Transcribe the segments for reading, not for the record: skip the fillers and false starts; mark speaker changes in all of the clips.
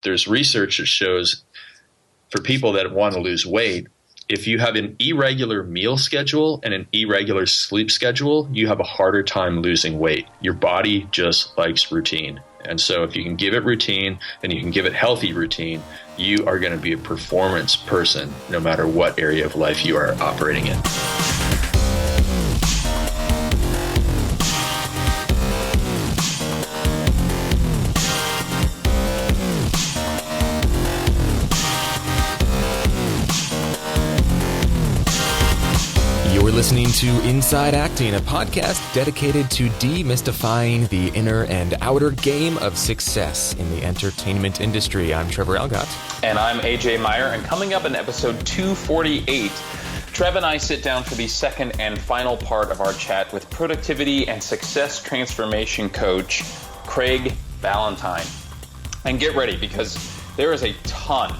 Speaker 1: there's research that shows for people that want to lose weight, if you have an irregular meal schedule and an irregular sleep schedule, you have a harder time losing weight. Your body just likes routine. And so if you can give it routine and you can give it healthy routine, you are going to be a performance person no matter what area of life you are operating in.
Speaker 2: You're listening to Inside Acting, a podcast dedicated to demystifying the inner and outer game of success in the entertainment industry. I'm Trevor Algott.
Speaker 3: And I'm AJ Meyer. And coming up in episode 248, Trev and I sit down for the second and final part of our chat with productivity and success transformation coach, Craig Ballantyne. And get ready, because there is a ton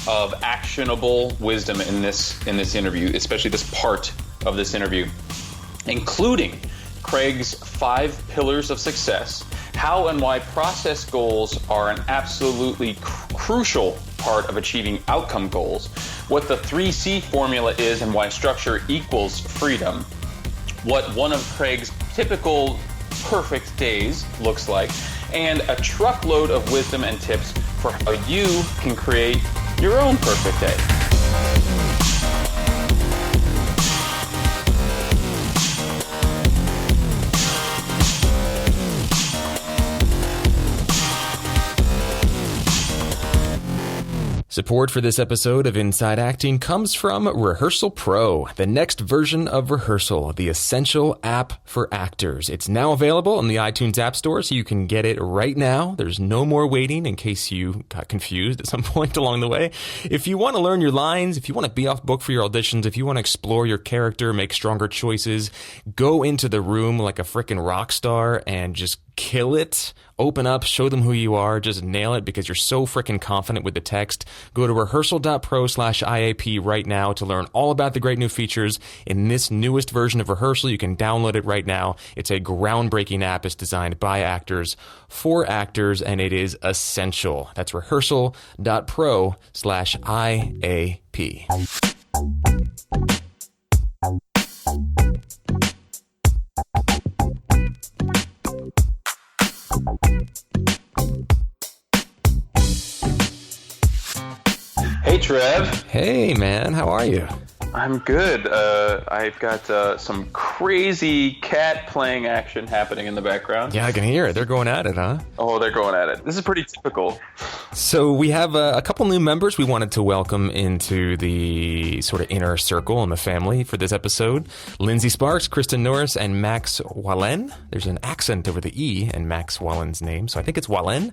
Speaker 3: of actionable wisdom in this interview, especially this part of this interview, including Craig's 5 pillars of success, how and why process goals are an absolutely crucial part of achieving outcome goals, what the 3C formula is and why structure equals freedom, what one of Craig's typical perfect days looks like, and a truckload of wisdom and tips for how you can create your own perfect day.
Speaker 2: Support for this episode of Inside Acting comes from Rehearsal Pro, the next version of Rehearsal, the essential app for actors. It's now available in the iTunes App Store, so you can get it right now. There's no more waiting in case you got confused at some point along the way. If you want to learn your lines, if you want to be off book for your auditions, if you want to explore your character, make stronger choices, go into the room like a freaking rock star and just kill it. Open up, show them who you are, just nail it because you're so freaking confident with the text. Go to rehearsal.pro/IAP right now to learn all about the great new features in this newest version of Rehearsal. You can download it right now. It's a groundbreaking app. It's designed by actors for actors, and it is essential. That's rehearsal.pro/IAP.
Speaker 3: Hey, Trev.
Speaker 2: Hey, man. How are you?
Speaker 3: I'm good. I've got some crazy cat playing action happening in the background.
Speaker 2: Yeah, I can hear it. They're going at it, huh?
Speaker 3: Oh, they're going at it. This is pretty typical.
Speaker 2: So we have a couple new members we wanted to welcome into the sort of inner circle in the family for this episode. Lindsay Sparks, Kristen Norris, and Max Wallen. There's an accent over the E in Max Wallen's name, so I think it's Wallen.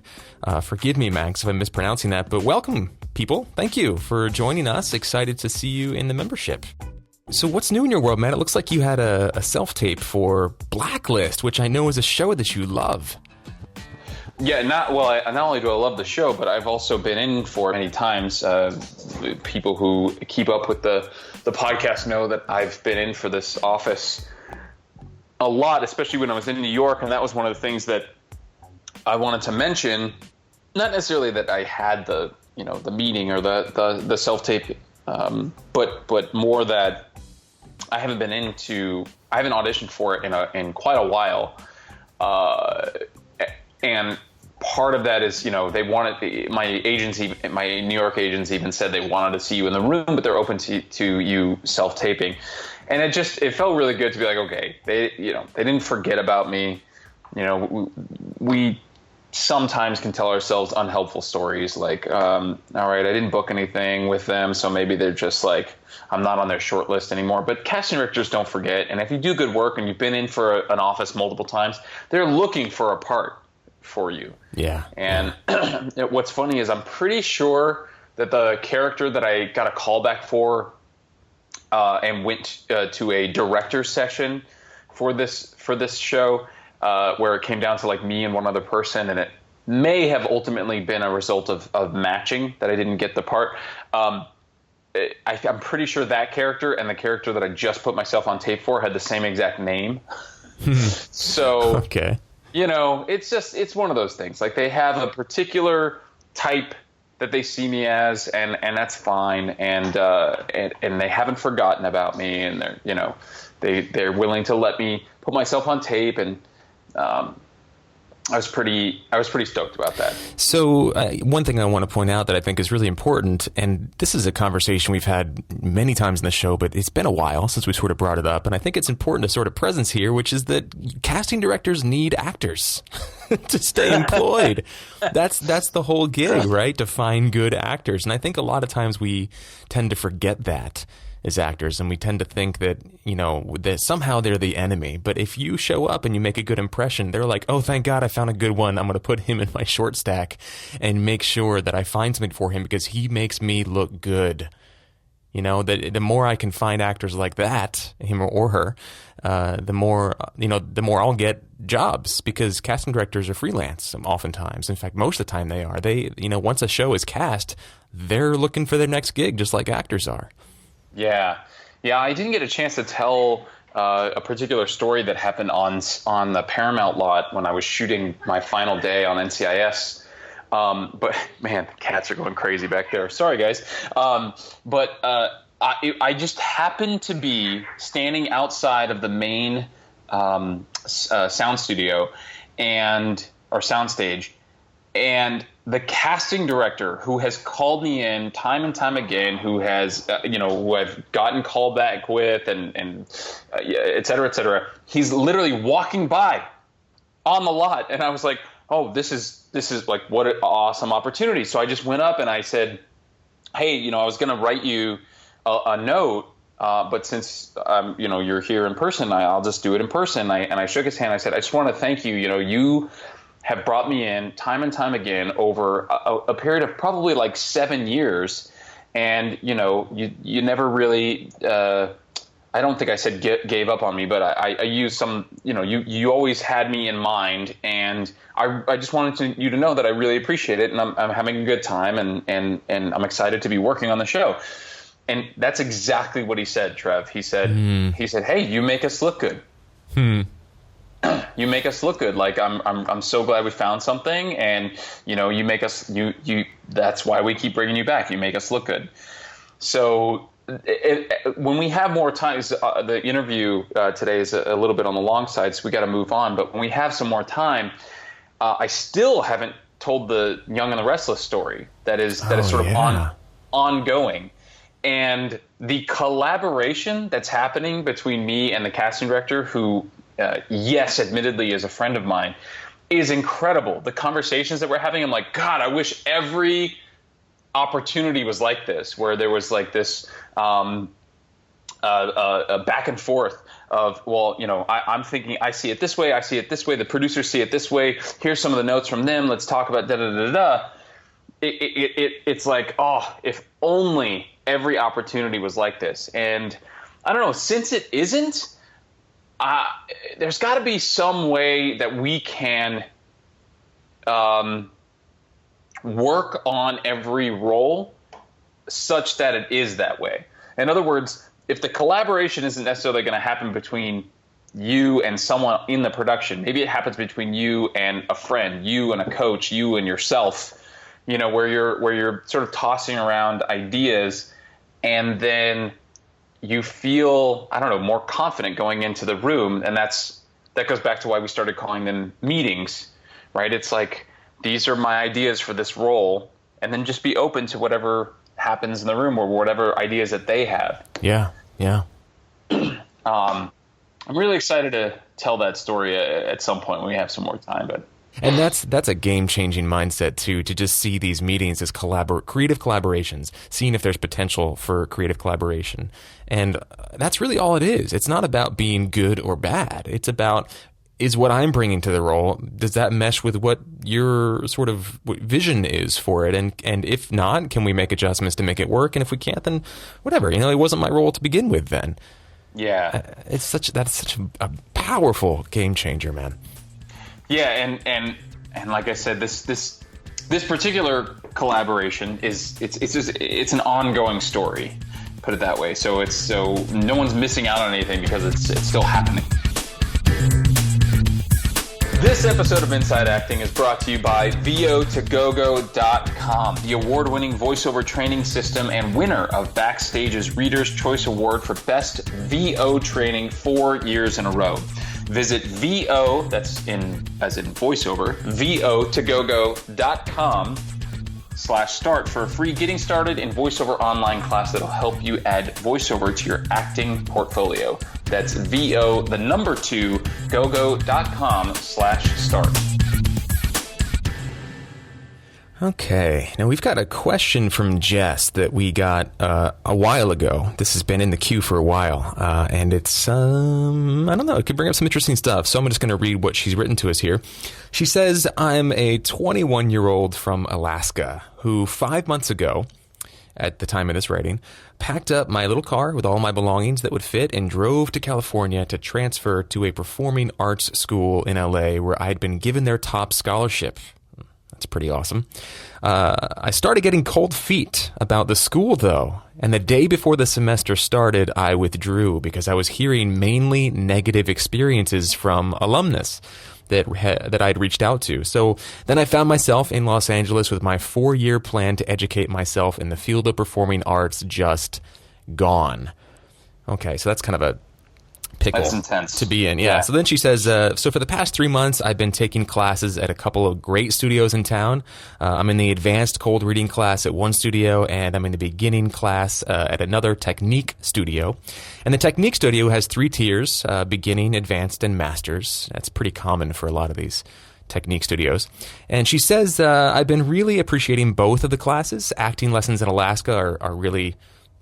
Speaker 2: Forgive me, Max, if I'm mispronouncing that, but welcome, people. Thank you for joining us. Excited to see you in the membership. So what's new in your world, man? It looks like you had a self-tape for Blacklist, which I know is a show that you love.
Speaker 3: Yeah, not only do I love the show, but I've also been in for it many times. People who keep up with the podcast know that I've been in for this office a lot, especially when I was in New York, and that was one of the things that I wanted to mention. Not necessarily that I had the meeting or the self-tape, but more that I haven't auditioned for it in quite a while, and part of that is they wanted my New York agency even said they wanted to see you in the room, but they're open to you self-taping, and it felt really good to be like, okay, they didn't forget about me. We sometimes can tell ourselves unhelpful stories like, all right, I didn't book anything with them, so maybe they're just like, I'm not on their short list anymore. But casting directors don't forget, and if you do good work and you've been in for an office multiple times, they're looking for a part for you.
Speaker 2: Yeah.
Speaker 3: And what's funny is I'm pretty sure that the character that I got a call back for and went to a director's session for this show, where it came down to like me and one other person, and it may have ultimately been a result of matching that I didn't get the part. I'm pretty sure that character and the character that I just put myself on tape for had the same exact name. So,
Speaker 2: okay.
Speaker 3: It's one of those things. Like they have a particular type that they see me as, and that's fine. And they haven't forgotten about me, and they're willing to let me put myself on tape, and I was pretty stoked about that.
Speaker 2: So one thing I want to point out that I think is really important, and this is a conversation we've had many times in the show, but it's been a while since we sort of brought it up, and I think it's important to sort of presence here, which is that casting directors need actors to stay employed. That's the whole gig, right? To find good actors. And I think a lot of times we tend to forget that as actors, and we tend to think that, that somehow they're the enemy. But if you show up and you make a good impression, they're like, oh, thank God I found a good one. I'm going to put him in my short stack and make sure that I find something for him because he makes me look good. That the more I can find actors like that, him or her, the more I'll get jobs, because casting directors are freelance oftentimes. In fact, most of the time they are. They, once a show is cast, they're looking for their next gig just like actors are.
Speaker 3: Yeah. I didn't get a chance to tell a particular story that happened on the Paramount lot when I was shooting my final day on NCIS. But man, the cats are going crazy back there. Sorry, guys. But I just happened to be standing outside of the main sound studio or soundstage, and the casting director, who has called me in time and time again, who has, who I've gotten called back with, and et cetera, he's literally walking by on the lot. And I was like, oh, this is like, what an awesome opportunity. So I just went up and I said, hey, I was going to write you a note, but since, you're here in person, I'll just do it in person. And I shook his hand. I said, I just want to thank you. You have brought me in time and time again over a period of probably like 7 years. And, you never really, I don't think I said gave up on me, but I used some, you always had me in mind. And I just wanted you to know that I really appreciate it. And I'm having a good time, and I'm excited to be working on the show. And that's exactly what he said, Trev. He said, hey, you make us look good. You make us look good. Like, I'm so glad we found something, and you make us you that's why we keep bringing you back. You make us look good. So when we have more time, the interview today is a little bit on the long side, so we got to move on. But when we have some more time, I still haven't told the Young and the Restless story that is sort of ongoing. And the collaboration that's happening between me and the casting director, who yes, admittedly is a friend of mine, is incredible. The conversations that we're having, I'm like, God, I wish every opportunity was like this, where there was like this a back and forth of, well, I'm thinking, I see it this way, the producers see it this way, here's some of the notes from them, let's talk about da-da-da-da-da. It's like, oh, if only every opportunity was like this. And I don't know, since it isn't, there's got to be some way that we can work on every role such that it is that way. In other words, if the collaboration isn't necessarily going to happen between you and someone in the production, maybe it happens between you and a friend, you and a coach, you and yourself, where you're sort of tossing around ideas, and then you feel, I don't know, more confident going into the room. And that goes back to why we started calling them meetings, right? It's like, these are my ideas for this role, and then just be open to whatever happens in the room or whatever ideas that they have.
Speaker 2: Yeah.
Speaker 3: I'm really excited to tell that story at some point when we have some more time, but.
Speaker 2: And that's a game-changing mindset, too, to just see these meetings as creative collaborations, seeing if there's potential for creative collaboration. And that's really all it is. It's not about being good or bad. It's about, is what I'm bringing to the role, does that mesh with what your sort of vision is for it? And if not, can we make adjustments to make it work? And if we can't, then whatever. It wasn't my role to begin with then.
Speaker 3: Yeah.
Speaker 2: That's such a powerful game changer, man.
Speaker 3: Yeah, and like I said, this particular collaboration it's an ongoing story, put it that way. So no one's missing out on anything because it's still happening. This episode of Inside Acting is brought to you by VO2GoGo.com, the award-winning voiceover training system and winner of Backstage's Reader's Choice Award for Best VO Training 4 years in a row. Visit VO, that's as in voiceover, VO2GoGo.com/start for a free Getting Started in Voiceover online class that'll help you add voiceover to your acting portfolio. That's VO2GoGo.com/start.
Speaker 2: Okay, now we've got a question from Jess that we got a while ago. This has been in the queue for a while, and it's, I don't know, it could bring up some interesting stuff. So I'm just going to read what she's written to us here. She says, I'm a 21-year-old from Alaska who 5 months ago, at the time of this writing, packed up my little car with all my belongings that would fit and drove to California to transfer to a performing arts school in LA where I had been given their top scholarship. That's pretty awesome. I started getting cold feet about the school, though, and the day before the semester started, I withdrew because I was hearing mainly negative experiences from alumnus that I'd reached out to. So then I found myself in Los Angeles with my 4-year plan to educate myself in the field of performing arts just gone. Okay, so that's kind of a pickle.
Speaker 3: That's intense
Speaker 2: to be in. Yeah. So then she says, so for the past 3 months, I've been taking classes at a couple of great studios in town. I'm in the advanced cold reading class at one studio, and I'm in the beginning class at another technique studio. And the technique studio has 3 tiers, beginning, advanced, and masters. That's pretty common for a lot of these technique studios. And she says, I've been really appreciating both of the classes. Acting lessons in Alaska are really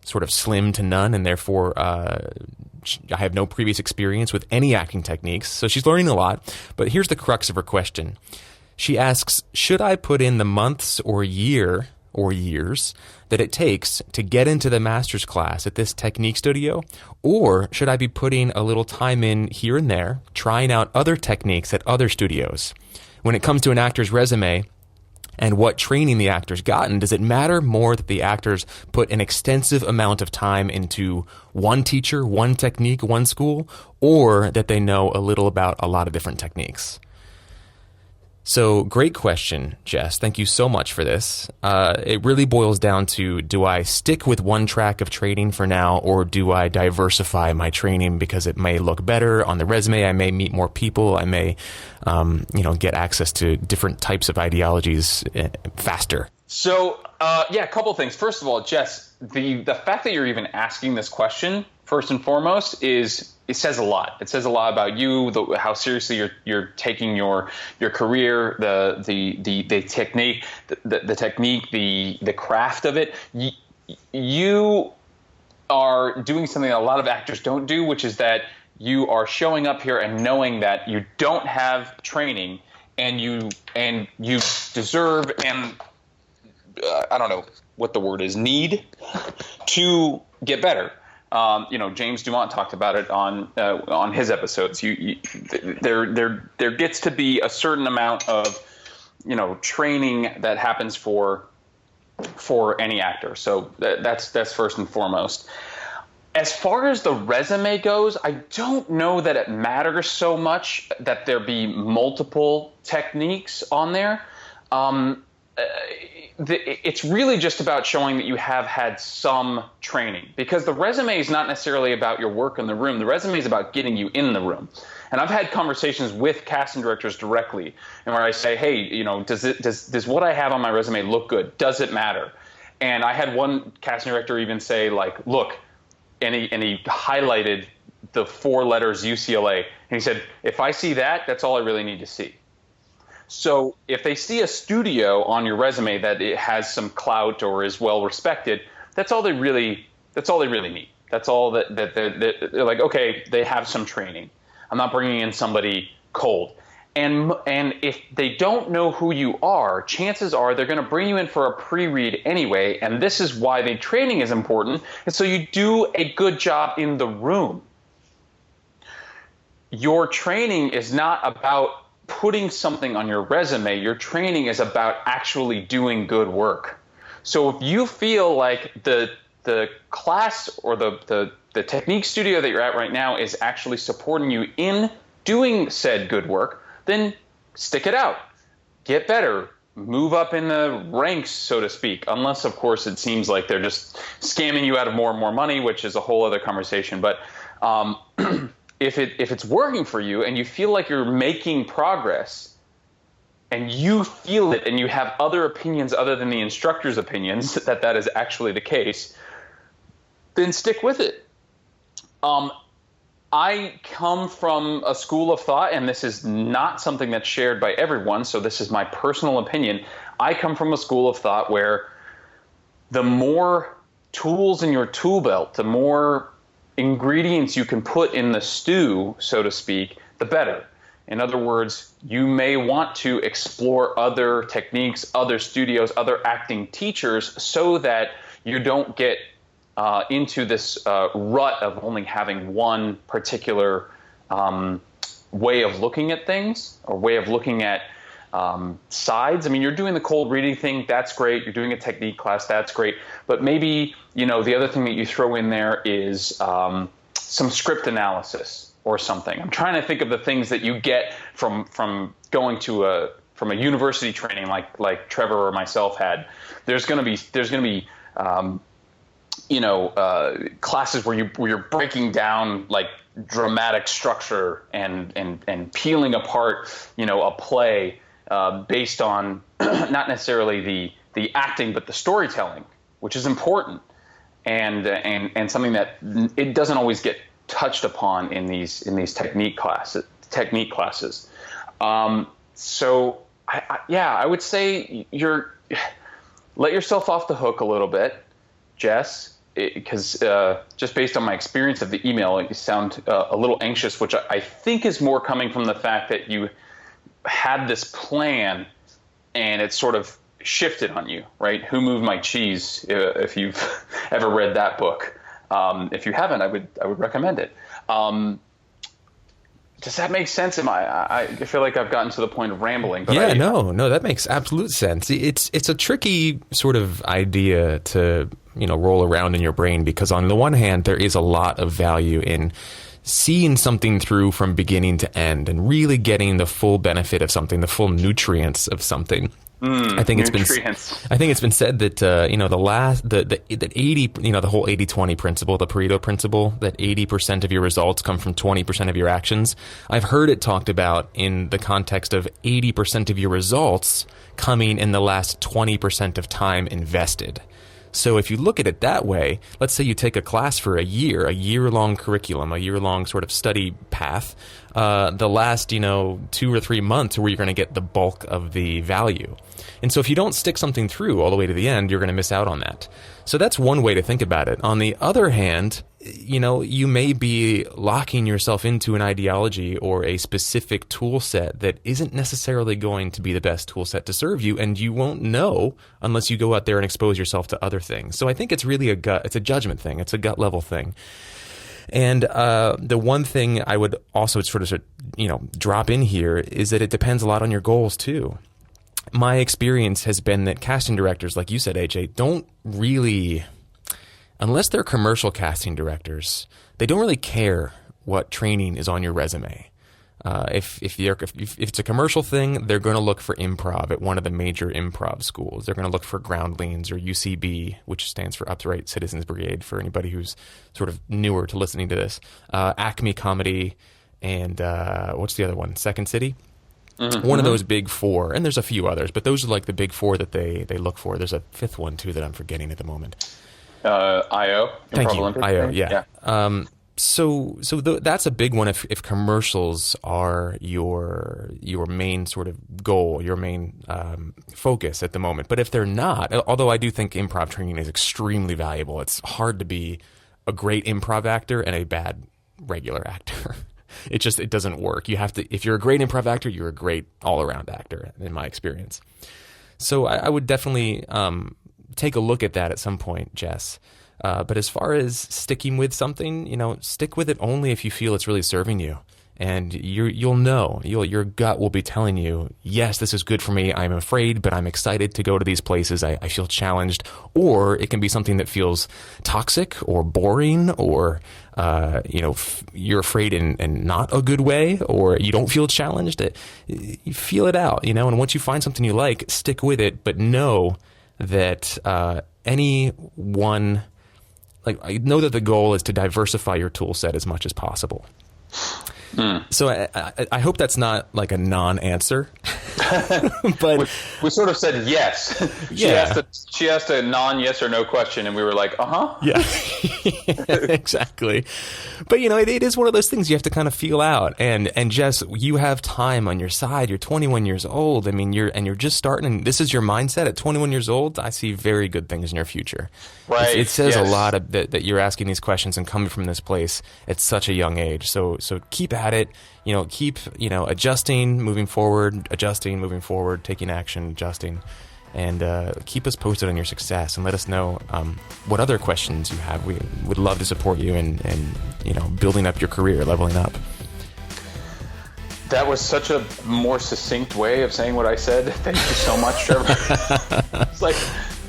Speaker 2: sort of slim to none, and therefore I have no previous experience with any acting techniques, so she's learning a lot. But here's the crux of her question. She asks, should I put in the months or years that it takes to get into the master's class at this technique studio, or should I be putting a little time in here and there, trying out other techniques at other studios? When it comes to an actor's resume and what training the actor's gotten, does it matter more that the actors put an extensive amount of time into one teacher, one technique, one school, or that they know a little about a lot of different techniques? So great question, Jess. Thank you so much for this. It really boils down to, do I stick with one track of training for now, or do I diversify my training because it may look better on the resume? I may meet more people. I may, get access to different types of ideologies faster.
Speaker 3: So, a couple things. First of all, Jess, the fact that you're even asking this question, first and foremost, it says a lot. It says a lot about you, how seriously you're taking your career, the technique, the technique, the craft of it. You are doing something that a lot of actors don't do, which is that you are showing up here and knowing that you don't have training, and you deserve, and I don't know what the word is, need to get better. James Dumont talked about it on his episodes. There gets to be a certain amount of, training that happens for any actor. So that's first and foremost. As far as the resume goes, I don't know that it matters so much that there be multiple techniques on there. It's really just about showing that you have had some training, because the resume is not necessarily about your work in the room. The resume is about getting you in the room. And I've had conversations with casting directors directly, and where I say, hey, does what I have on my resume look good? Does it matter? And I had one casting director even say, like, look, and he highlighted the 4 letters UCLA. And he said, if I see that, that's all I really need to see. So if they see a studio on your resume that it has some clout or is well respected, that's all they really need. That's all that they're like, okay, they have some training. I'm not bringing in somebody cold. And if they don't know who you are, chances are they're going to bring you in for a pre-read anyway. And this is why the training is important. And so you do a good job in the room. Your training is not about putting something on your resume. Your training is about actually doing good work. So if you feel like the class or the technique studio that you're at right now is actually supporting you in doing said good work, then stick it out, get better, move up in the ranks, so to speak, unless, of course, it seems like they're just scamming you out of more and more money, which is a whole other conversation. But if it's working for you and you feel like you're making progress and you feel it and you have other opinions other than the instructor's opinions that is actually the case, then stick with it. I come from a school of thought, and this is not something that's shared by everyone, so this is my personal opinion. I come from a school of thought where the more tools in your tool belt, the more ingredients you can put in the stew, so to speak, the better. In other words, you may want to explore other techniques, other studios, other acting teachers, so that you don't get into this rut of only having one particular way of looking at things or way of looking at sides. I mean, you're doing the cold reading thing. That's great. You're doing a technique class. That's great. But maybe, the other thing that you throw in there is some script analysis or something. I'm trying to think of the things that you get from going to from a university training like Trevor or myself had. There's going to be classes where you're breaking down like dramatic structure and peeling apart, a play based on not necessarily the acting, but the storytelling, which is important and something that it doesn't always get touched upon in these technique classes. So I would say let yourself off the hook a little bit, Jess, because just based on my experience of the email, you sound a little anxious, which I think is more coming from the fact that you had this plan and it sort of shifted on you, right? Who Moved My Cheese? If you've ever read that book, if you haven't, I would recommend it. Does that make sense? I feel like I've gotten to the point of rambling. But no, that makes absolute sense. It's a tricky sort of idea to roll around in your brain, because on the one hand, there is a lot of value in seeing something through from beginning to end and really getting the full benefit of something, the full nutrients of something. I think it's been said that that 80, the whole 80-20 principle, the Pareto principle, that 80% of your results come from 20% of your actions. I've heard it talked about in the context of 80% of your results coming in the last 20% of time invested. So if you look at it that way, let's say you take a class for a year-long curriculum, a year-long sort of study path, the last, 2 or 3 months where you're going to get the bulk of the value. And so if you don't stick something through all the way to the end, you're going to miss out on that. So that's one way to think about it. On the other hand, you may be locking yourself into an ideology or a specific tool set that isn't necessarily going to be the best tool set to serve you, and you won't know unless you go out there and expose yourself to other things. So I think it's really it's a judgment thing. It's a gut level thing. And the one thing I would also sort of drop in here is that it depends a lot on your goals too. My experience has been that casting directors, like you said, AJ, don't really, unless they're commercial casting directors, they don't really care what training is on your resume. If it's a commercial thing, they're going to look for improv at one of the major improv schools. They're going to look for Groundlings or UCB, which stands for Upright Citizens Brigade, for anybody who's sort of newer to listening to this. Acme Comedy, and what's the other one? Second City? Mm-hmm. One of those big four, and there's a few others, but those are like the big four that they look for. There's a fifth one too that I'm forgetting at the moment. IO.
Speaker 1: Thank you. IO. Yeah.
Speaker 2: That's a big one if commercials are your main sort of goal, your main focus at the moment. But if they're not, although I do think improv training is extremely valuable, it's hard to be a great improv actor and a bad regular actor. It doesn't work. You have to, if you're a great improv actor, you're a great all-around actor, in my experience. So I would definitely take a look at that at some point, Jess. But as far as sticking with something, stick with it only if you feel it's really serving you. And you'll know, your gut will be telling you, yes, this is good for me. I'm afraid, but I'm excited to go to these places. I feel challenged. Or it can be something that feels toxic or boring, or you're afraid in not a good way, or you don't feel challenged. You feel it out, and once you find something you like, stick with it, but know that I know that the goal is to diversify your tool set as much as possible. So I hope that's not like a non-answer, but
Speaker 3: we sort of said yes. She asked a non-yes or no question, and we were like,
Speaker 2: yeah, exactly. But it is one of those things you have to kind of feel out. And Jess, you have time on your side. You're 21 years old. I mean, you're just starting, and this is your mindset at 21 years old. I see very good things in your future.
Speaker 3: Right.
Speaker 2: It says a lot of that you're asking these questions and coming from this place at such a young age. So keep at it. Keep adjusting, moving forward, taking action, adjusting, and keep us posted on your success, and let us know what other questions you have. We would love to support you in building up your career, leveling up.
Speaker 3: That was such a more succinct way of saying what I said. Thank you so much, Trevor. It's like,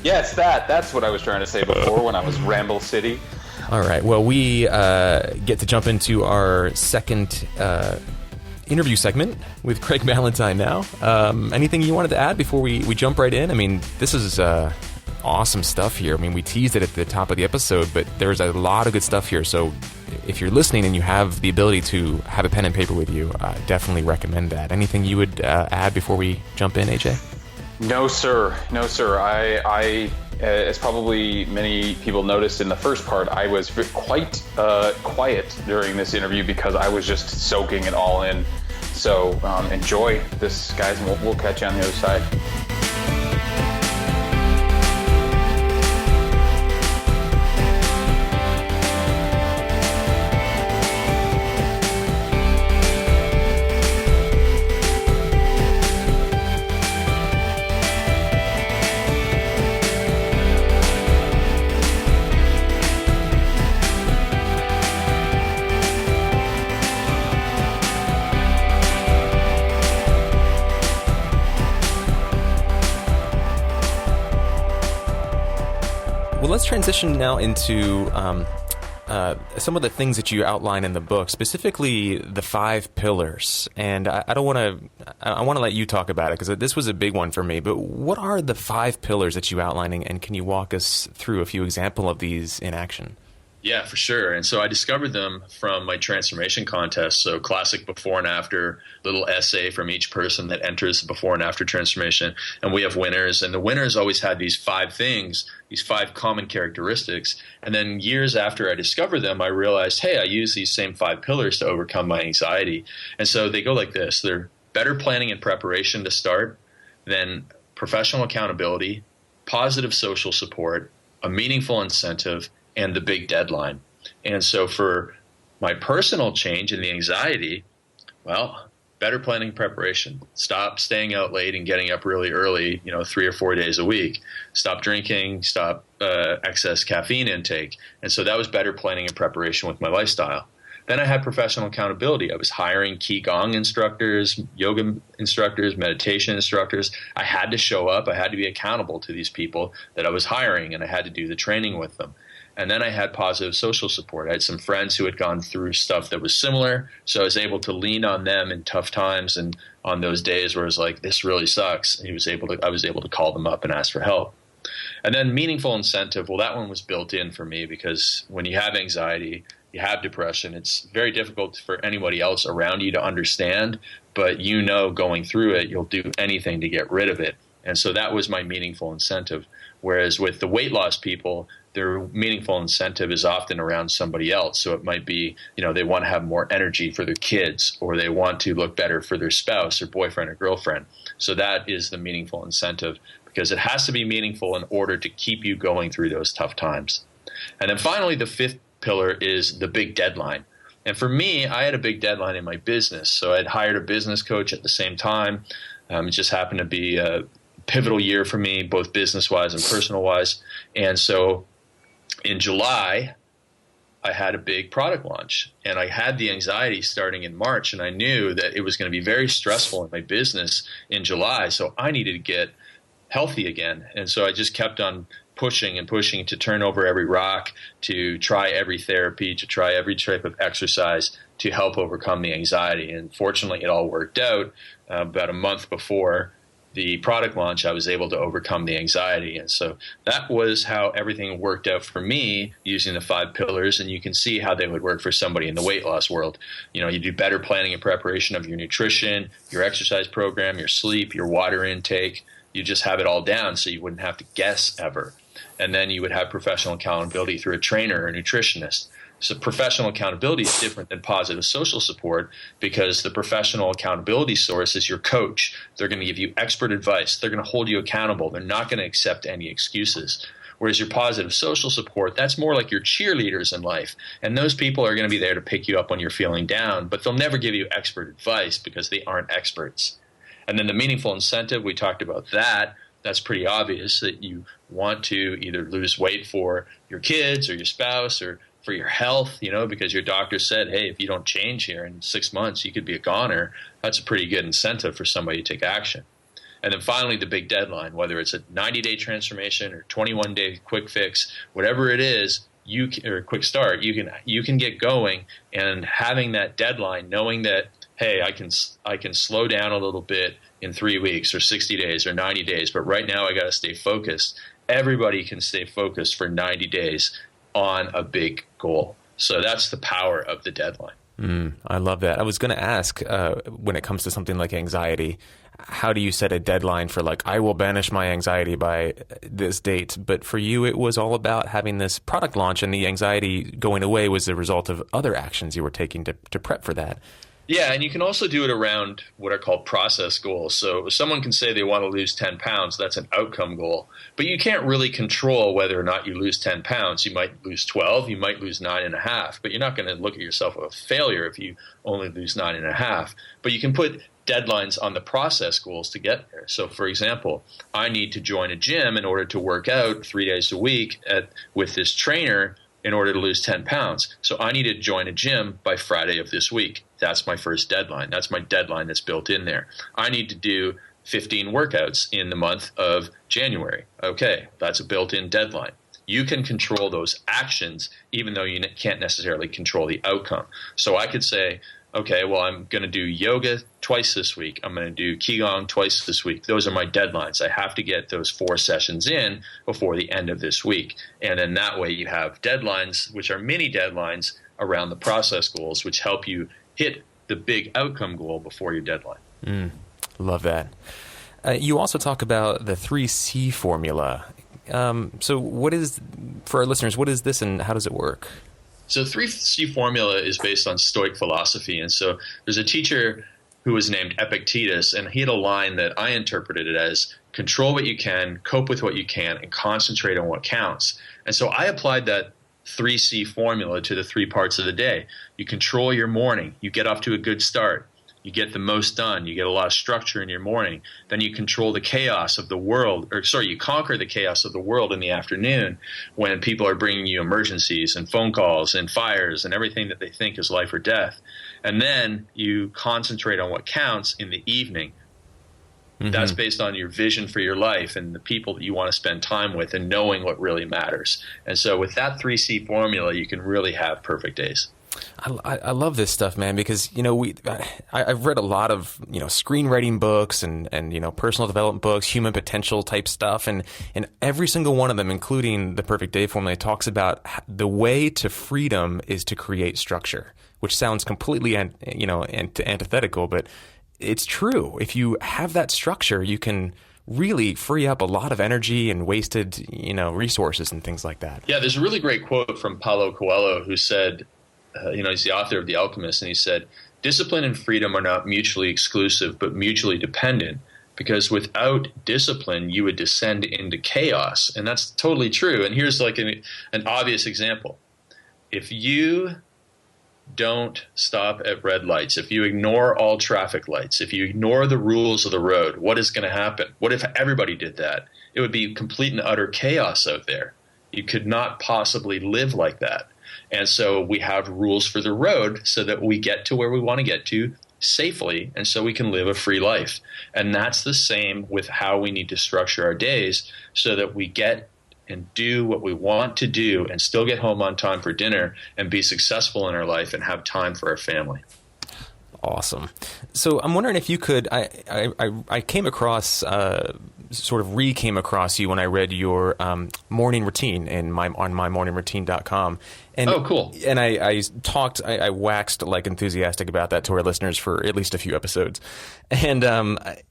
Speaker 3: yes, that's what I was trying to say before when I was Ramble City.
Speaker 2: All right. Well, we get to jump into our second interview segment with Craig Ballantyne now. Anything you wanted to add before we jump right in? I mean, this is awesome stuff here. I mean, we teased it at the top of the episode, but there's a lot of good stuff here. So if you're listening and you have the ability to have a pen and paper with you, definitely recommend that. Anything you would add before we jump in, AJ?
Speaker 3: No, sir. I as probably many people noticed in the first part, I was quite quiet during this interview because I was just soaking it all in. So enjoy this, guys, and we'll catch you on the other side.
Speaker 2: Let's transition now into some of the things that you outline in the book, specifically the 5 pillars. And I want to let you talk about it because this was a big one for me. But what are the 5 pillars that you outlining, and can you walk us through a few examples of these in action?
Speaker 1: Yeah, for sure. And so I discovered them from my transformation contest. So classic before and after, little essay from each person that enters the before and after transformation. And we have winners. And the winners always had these 5 things, these 5 common characteristics. And then years after I discovered them, I realized, hey, I use these same 5 pillars to overcome my anxiety. And so they go like this. They're better planning and preparation to start, then professional accountability, positive social support, a meaningful incentive, and the big deadline. And so for my personal change in the anxiety, well, better planning and preparation. Stop staying out late and getting up really early, 3 or 4 days a week. Stop drinking, stop excess caffeine intake. And so that was better planning and preparation with my lifestyle. Then I had professional accountability. I was hiring Qigong instructors, yoga instructors, meditation instructors. I had to show up. I had to be accountable to these people that I was hiring, and I had to do the training with them. And then I had positive social support. I had some friends who had gone through stuff that was similar, so I was able to lean on them in tough times and on those days where it was like, this really sucks. And I was able to call them up and ask for help. And then meaningful incentive, well, that one was built in for me because when you have anxiety, you have depression, it's very difficult for anybody else around you to understand, but going through it, you'll do anything to get rid of it. And so that was my meaningful incentive. Whereas with the weight loss people, their meaningful incentive is often around somebody else. So it might be, they want to have more energy for their kids, or they want to look better for their spouse or boyfriend or girlfriend. So that is the meaningful incentive, because it has to be meaningful in order to keep you going through those tough times. And then finally, the 5th pillar is the big deadline. And for me, I had a big deadline in my business. So I'd hired a business coach at the same time. It just happened to be a pivotal year for me, both business-wise and personal-wise. And so in July, I had a big product launch, and I had the anxiety starting in March, and I knew that it was going to be very stressful in my business in July. So I needed to get healthy again. And so I just kept on pushing and pushing to turn over every rock, to try every therapy, to try every type of exercise to help overcome the anxiety. And fortunately, it all worked out. About a month before the product launch, I was able to overcome the anxiety. And so that was how everything worked out for me using the 5 pillars. And you can see how they would work for somebody in the weight loss world. You know, you do better planning and preparation of your nutrition, your exercise program, your sleep, your water intake. You just have it all down so you wouldn't have to guess ever. And then you would have professional accountability through a trainer or a nutritionist. So professional accountability is different than positive social support, because the professional accountability source is your coach. They're going to give you expert advice. They're going to hold you accountable. They're not going to accept any excuses. Whereas your positive social support, that's more like your cheerleaders in life. And those people are going to be there to pick you up when you're feeling down, but they'll never give you expert advice because they aren't experts. And then the meaningful incentive, we talked about that. That's pretty obvious, that you want to either lose weight for your kids or your spouse or for your health, you know, because your doctor said, hey, if you don't change here in 6 months, you could be a goner. That's a pretty good incentive for somebody to take action. And then finally, the big deadline, whether it's a 90-day transformation or 21-day quick fix, whatever it is, or a quick start, you can get going. And having that deadline, knowing that, hey, I can slow down a little bit in 3 weeks or 60 days or 90 days, but right now I got to stay focused. Everybody can stay focused for 90 days on a big goal. So that's the power of the deadline.
Speaker 2: I love that. I was going to ask, when it comes to something like anxiety, how do you set a deadline for, like, I will banish my anxiety by this date? But for you, it was all about having this product launch, and the anxiety going away was the result of other actions you were taking to prep for that.
Speaker 1: Yeah, and you can also do it around what are called process goals. So someone can say they want to lose 10 pounds. That's an outcome goal. But you can't really control whether or not you lose 10 pounds. You might lose 12. You might lose 9.5. But you're not going to look at yourself as a failure if you only lose 9.5. But you can put deadlines on the process goals to get there. So, for example, I need to join a gym in order to work out 3 days a week with this trainer in order to lose 10 pounds. So I need to join a gym by Friday of this week. That's my first deadline. That's my deadline that's built in there. I need to do 15 workouts in the month of January. Okay, that's a built-in deadline. You can control those actions even though you can't necessarily control the outcome. So I could say, okay, well, I'm going to do yoga twice this week. I'm going to do Qigong twice this week. Those are my deadlines. I have to get those 4 sessions in before the end of this week. And then that way you have deadlines, which are mini deadlines around the process goals, which help you hit the big outcome goal before your deadline.
Speaker 2: Love that. You also talk about the 3C formula. So what is, for our listeners, what is this and how does it work?
Speaker 1: So 3C formula is based on Stoic philosophy. And so there's a teacher who was named Epictetus, and he had a line that I interpreted it as control what you can, cope with what you can, and concentrate on what counts. And so I applied that 3C formula to the 3 parts of the day. You control your morning. You get off to a good start. You get the most done. You get a lot of structure in your morning. Then you control the chaos of the world, you conquer the chaos of the world in the afternoon when people are bringing you emergencies and phone calls and fires and everything that they think is life or death. And then you concentrate on what counts in the evening. That's based on your vision for your life and the people that you want to spend time with and knowing what really matters. And so with that 3C formula, you can really have perfect days.
Speaker 2: I love this stuff, man, because, you know, I've read a lot of, you know, screenwriting books and, you know, personal development books, human potential type stuff. And every single one of them, including the Perfect Day Formula, talks about the way to freedom is to create structure, which sounds completely, antithetical, but it's true. If you have that structure, you can really free up a lot of energy and wasted, resources and things like that.
Speaker 1: Yeah, there's a really great quote from Paulo Coelho who said, he's the author of The Alchemist, and he said, discipline and freedom are not mutually exclusive, but mutually dependent, because without discipline, you would descend into chaos. And that's totally true. And here's like an obvious example. If you don't stop at red lights, if you ignore all traffic lights, if you ignore the rules of the road, what is going to happen? What if everybody did that? It would be complete and utter chaos out there. You could not possibly live like that. And so we have rules for the road so that we get to where we want to get to safely, and so we can live a free life. And that's the same with how we need to structure our days so that we get and do what we want to do and still get home on time for dinner and be successful in our life and have time for our family.
Speaker 2: Awesome. So I'm wondering if you could, I came across, sort of came across you when I read your morning routine on mymorningroutine.com. And,
Speaker 1: oh, cool.
Speaker 2: And I waxed like enthusiastic about that to our listeners for at least a few episodes. And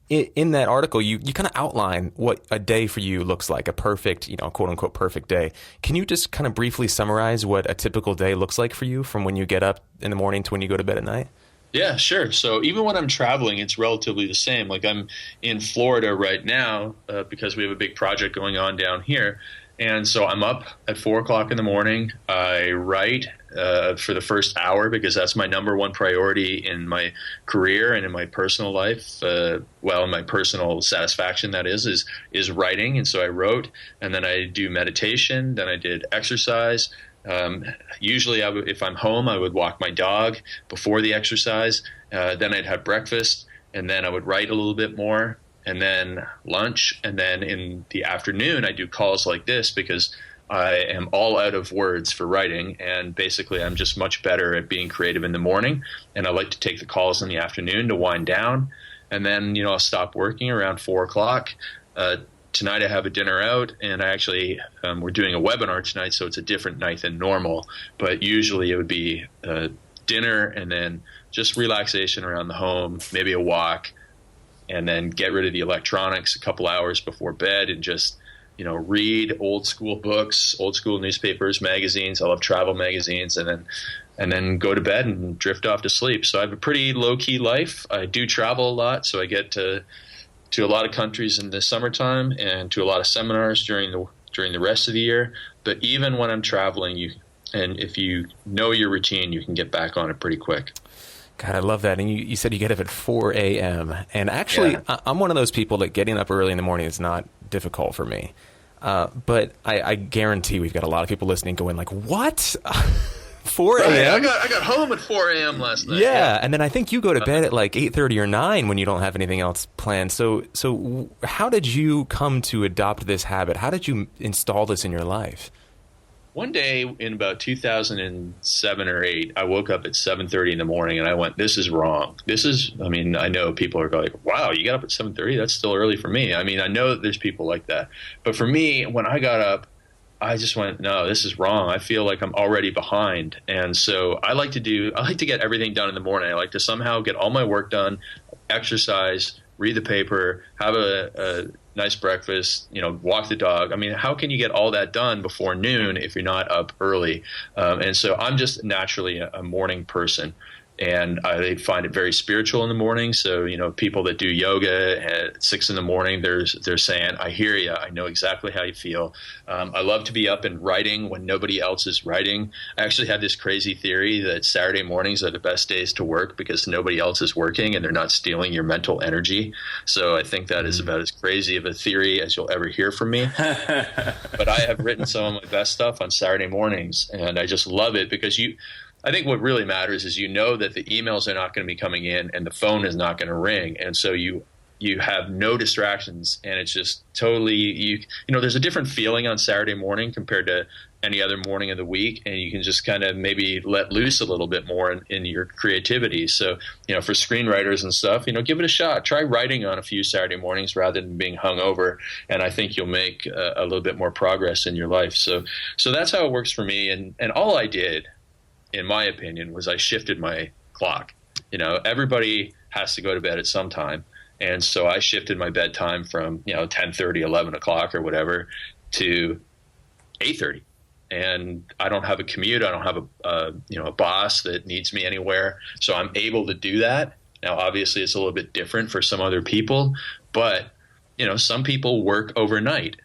Speaker 2: in that article, you kind of outline what a day for you looks like, a perfect, quote unquote, perfect day. Can you just kind of briefly summarize what a typical day looks like for you from when you get up in the morning to when you go to bed at night?
Speaker 1: Yeah, sure. So even when I'm traveling, it's relatively the same. Like I'm in Florida right now because we have a big project going on down here. And so I'm up at 4 o'clock in the morning. I write for the first hour because that's my number one priority in my career and in my personal life. In my personal satisfaction, that is writing. And so I wrote, and then I do meditation. Then I did exercise. Usually if I'm home, I would walk my dog before the exercise. Then I'd have breakfast, and then I would write a little bit more, and then lunch. And then in the afternoon, I do calls like this because I am all out of words for writing. And basically I'm just much better at being creative in the morning. And I like to take the calls in the afternoon to wind down. And then, I'll stop working around 4 o'clock. Tonight I have a dinner out, and I actually we're doing a webinar tonight, so it's a different night than normal. But usually it would be dinner and then just relaxation around the home, maybe a walk, and then get rid of the electronics a couple hours before bed and just read old school books, old school newspapers, magazines. I love travel magazines, and then go to bed and drift off to sleep. So I have a pretty low key life. I do travel a lot, so I get to a lot of countries in the summertime and to a lot of seminars during the rest of the year. But even when I'm traveling, if you know your routine, you can get back on it pretty quick.
Speaker 2: God, I love that. And you said you get up at 4 a.m. And actually, yeah. I'm one of those people that getting up early in the morning is not difficult for me. But I guarantee we've got a lot of people listening going like, what? 4 a.m.?
Speaker 1: Right. I got home at 4 a.m. last night.
Speaker 2: Yeah, and then I think you go to bed at like 8:30 or 9 when you don't have anything else planned. So how did you come to adopt this habit? How did you install this in your life?
Speaker 1: One day in about 2007 or 8, I woke up at 7:30 in the morning and I went, this is wrong. I know people are like, wow, you got up at 7:30? That's still early for me. I know that there's people like that. But for me, when I got up, I just went, no, this is wrong. I feel like I'm already behind. And so I like to get everything done in the morning. I like to somehow get all my work done, exercise, read the paper, have a nice breakfast, walk the dog. How can you get all that done before noon if you're not up early? And so I'm just naturally a morning person. And I find it very spiritual in the morning. So, people that do yoga at 6 in the morning, they're saying, I hear you. I know exactly how you feel. I love to be up and writing when nobody else is writing. I actually have this crazy theory that Saturday mornings are the best days to work because nobody else is working and they're not stealing your mental energy. So I think that is about as crazy of a theory as you'll ever hear from me. But I have written some of my best stuff on Saturday mornings, and I just love it because I think what really matters is that the emails are not going to be coming in and the phone is not going to ring. And so you have no distractions, and it's just totally, there's a different feeling on Saturday morning compared to any other morning of the week. And you can just kind of maybe let loose a little bit more in your creativity. So, for screenwriters and stuff, give it a shot. Try writing on a few Saturday mornings rather than being hungover. And I think you'll make a little bit more progress in your life. So that's how it works for me. And all I did, in my opinion, was I shifted my clock. Everybody has to go to bed at some time. And so I shifted my bedtime from, 10:30, 11 o'clock or whatever to 8:30. And I don't have a commute. I don't have a boss that needs me anywhere. So I'm able to do that. Now, obviously, it's a little bit different for some other people. But, some people work overnight.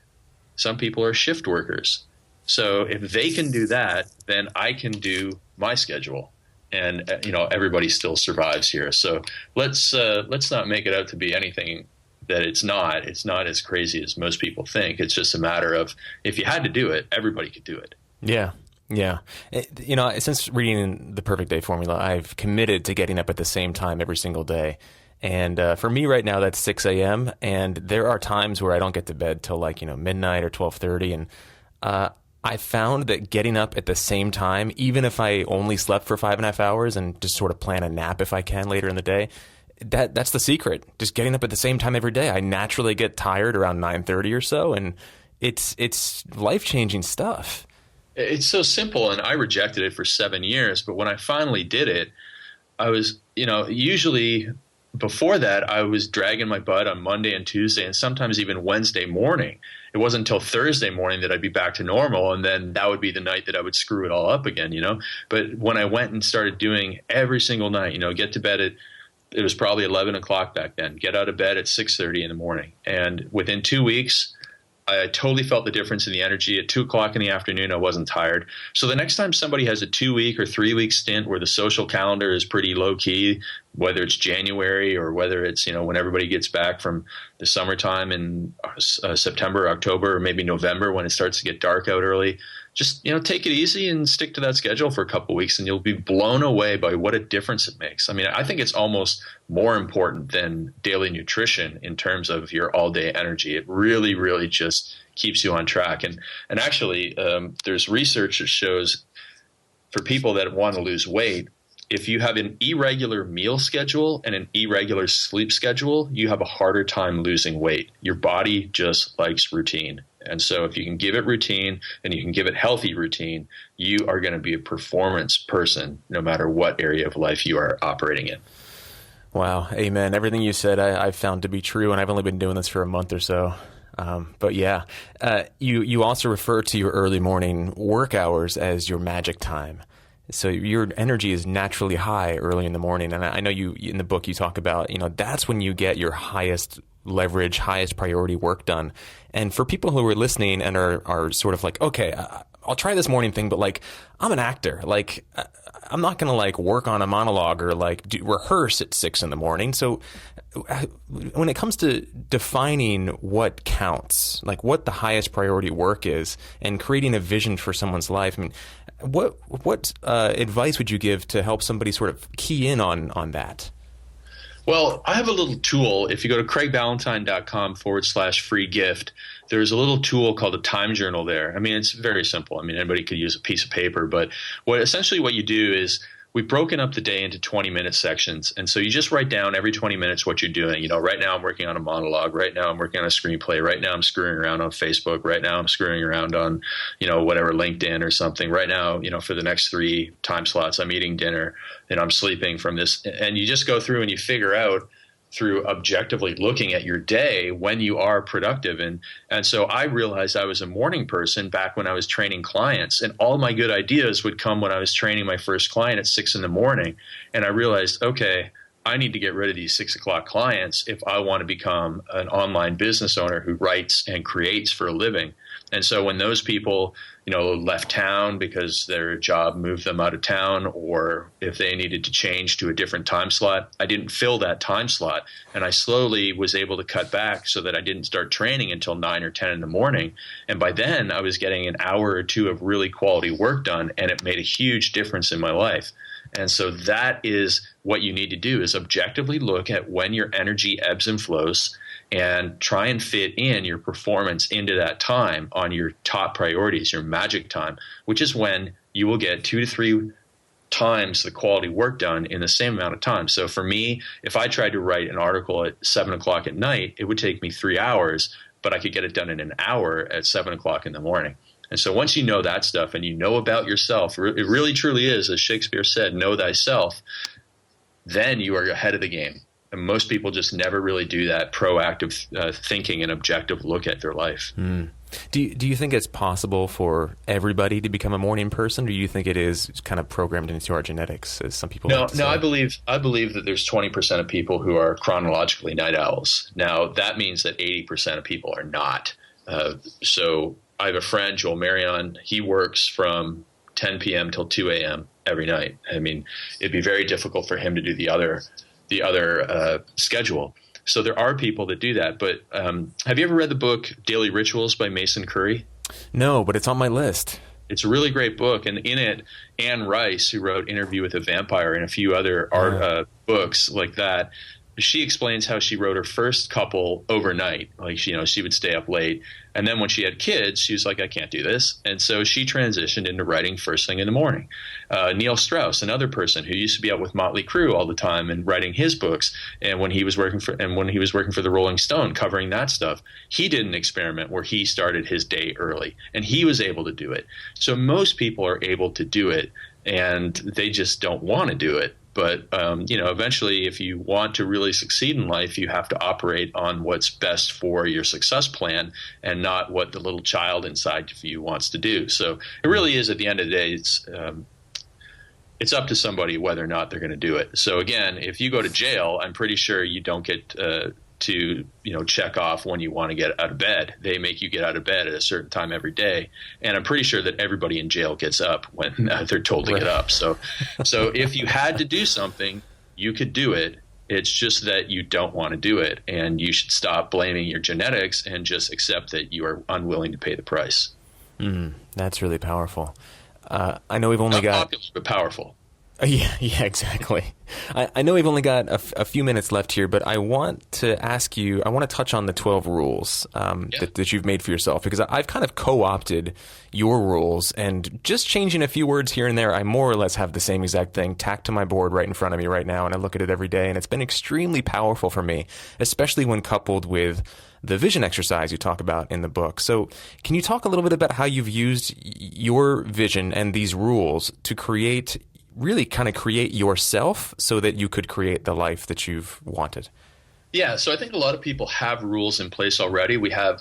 Speaker 1: Some people are shift workers. So if they can do that, then I can do my schedule, and everybody still survives here. So let's not make it out to be anything that it's not. It's not as crazy as most people think. It's just a matter of if you had to do it, everybody could do it.
Speaker 2: Yeah. Yeah. Since reading The Perfect Day Formula, I've committed to getting up at the same time every single day. And for me right now, that's 6 a.m. And there are times where I don't get to bed till midnight or 12:30. And I found that getting up at the same time, even if I only slept for 5.5 hours and just sort of plan a nap if I can later in the day, that's the secret. Just getting up at the same time every day. I naturally get tired around 9:30 or so. And it's life-changing stuff.
Speaker 1: It's so simple, and I rejected it for 7 years. But when I finally did it, I was, usually before that, I was dragging my butt on Monday and Tuesday and sometimes even Wednesday morning. It wasn't until Thursday morning that I'd be back to normal, and then that would be the night that I would screw it all up again, But when I went and started doing every single night, get to bed it was probably 11 o'clock back then, get out of bed at 6:30 in the morning. And within 2 weeks, I totally felt the difference in the energy. At 2 o'clock in the afternoon, I wasn't tired. So the next time somebody has a 2-week or 3-week stint where the social calendar is pretty low key, whether it's January or whether it's, when everybody gets back from the summertime in September, October, or maybe November when it starts to get dark out early, just, take it easy and stick to that schedule for a couple of weeks and you'll be blown away by what a difference it makes. I mean, I think it's almost more important than daily nutrition in terms of your all day energy. It really, really just keeps you on track. And actually, there's research that shows for people that want to lose weight, if you have an irregular meal schedule and an irregular sleep schedule, you have a harder time losing weight. Your body just likes routine. And so if you can give it routine and you can give it healthy routine, you are going to be a performance person no matter what area of life you are operating in.
Speaker 2: Wow. Amen. Everything you said, I've found to be true, and I've only been doing this for a month or so. But yeah, you also refer to your early morning work hours as your magic time. So your energy is naturally high early in the morning. And I know you, in the book, you talk about, that's when you get your highest leverage, highest priority work done. And for people who are listening and are sort of like, okay, I'll try this morning thing, but I'm an actor. I'm not going to work on a monologue or rehearse at 6 in the morning. So when it comes to defining what counts, what the highest priority work is and creating a vision for someone's life, I mean, what advice would you give to help somebody sort of key in on that?
Speaker 1: Well, I have a little tool. If you go to craigballantyne.com/free gift, there's a little tool called a time journal there. I mean, it's very simple. I mean, anybody could use a piece of paper, but essentially what you do is we've broken up the day into 20-minute sections. And so you just write down every 20 minutes what you're doing. Right now I'm working on a monologue. Right now I'm working on a screenplay. Right now I'm screwing around on Facebook. Right now I'm screwing around on, whatever, LinkedIn or something. Right now, for the next 3 time slots, I'm eating dinner and I'm sleeping from this. And you just go through and you figure out through objectively looking at your day when you are productive. And so I realized I was a morning person back when I was training clients, and all my good ideas would come when I was training my first client at 6 in the morning. And I realized, okay, I need to get rid of these 6 o'clock clients if I want to become an online business owner who writes and creates for a living. And so when those people, left town because their job moved them out of town, or if they needed to change to a different time slot, I didn't fill that time slot. And I slowly was able to cut back so that I didn't start training until 9 or 10 in the morning. And by then I was getting an hour or 2 of really quality work done, and it made a huge difference in my life. And so that is what you need to do, is objectively look at when your energy ebbs and flows and try and fit in your performance into that time on your top priorities, your magic time, which is when you will get 2 to 3 times the quality work done in the same amount of time. So for me, if I tried to write an article at 7 o'clock at night, it would take me 3 hours, but I could get it done in an hour at 7 o'clock in the morning. And so once you know that stuff and you know about yourself, it really truly is, as Shakespeare said, know thyself, then you are ahead of the game. And most people just never really do that proactive thinking and objective look at their life.
Speaker 2: Mm. Do you think it's possible for everybody to become a morning person, or do you think it is kind of programmed into our genetics, as some people like to say?
Speaker 1: I believe that there's 20% of people who are chronologically night owls. Now, that means that 80% of people are not. So I have a friend, Joel Marion. He works from 10 p.m. till 2 a.m. every night. I mean, it'd be very difficult for him to do the other schedule. So there are people that do that. But have you ever read the book Daily Rituals by Mason Curry?
Speaker 2: No, but it's on my list.
Speaker 1: It's a really great book, and in it, Anne Rice, who wrote Interview with a Vampire and a few other books like that, she explains how she wrote her first couple overnight. Like, she would stay up late. And then when she had kids, she was like, I can't do this. And so she transitioned into writing first thing in the morning. Neil Strauss, another person who used to be out with Motley Crue all the time and writing his books. And when he was working for the Rolling Stone, covering that stuff, he did an experiment where he started his day early, and he was able to do it. So most people are able to do it, and they just don't want to do it. But, eventually, if you want to really succeed in life, you have to operate on what's best for your success plan and not what the little child inside of you wants to do. So it really is, at the end of the day, it's up to somebody whether or not they're going to do it. So, again, if you go to jail, I'm pretty sure you don't get to check off when you want to get out of bed. They make you get out of bed at a certain time every day. And I'm pretty sure that everybody in jail gets up when they're told to get up. So if you had to do something, you could do it. It's just that you don't want to do it. And you should stop blaming your genetics and just accept that you are unwilling to pay the price.
Speaker 2: That's really powerful. I know we've only got...
Speaker 1: Not popular, but powerful.
Speaker 2: Yeah, exactly. I know we've only got a few minutes left here, but I want to ask you, I want to touch on the 12 rules that you've made for yourself, because I've kind of co-opted your rules, and just changing a few words here and there, I more or less have the same exact thing tacked to my board right in front of me right now, and I look at it every day, and it's been extremely powerful for me, especially when coupled with the vision exercise you talk about in the book. So can you talk a little bit about how you've used your vision and these rules to create yourself so that you could create the life that you've wanted?
Speaker 1: Yeah, so I think a lot of people have rules in place already. We have,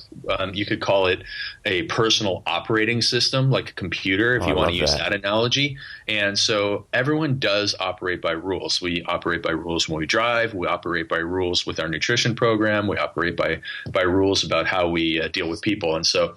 Speaker 1: you could call it a personal operating system, like a computer, if you want to use that analogy. And so everyone does operate by rules. We operate by rules when we drive. We operate by rules with our nutrition program. We operate by rules about how we deal with people. And so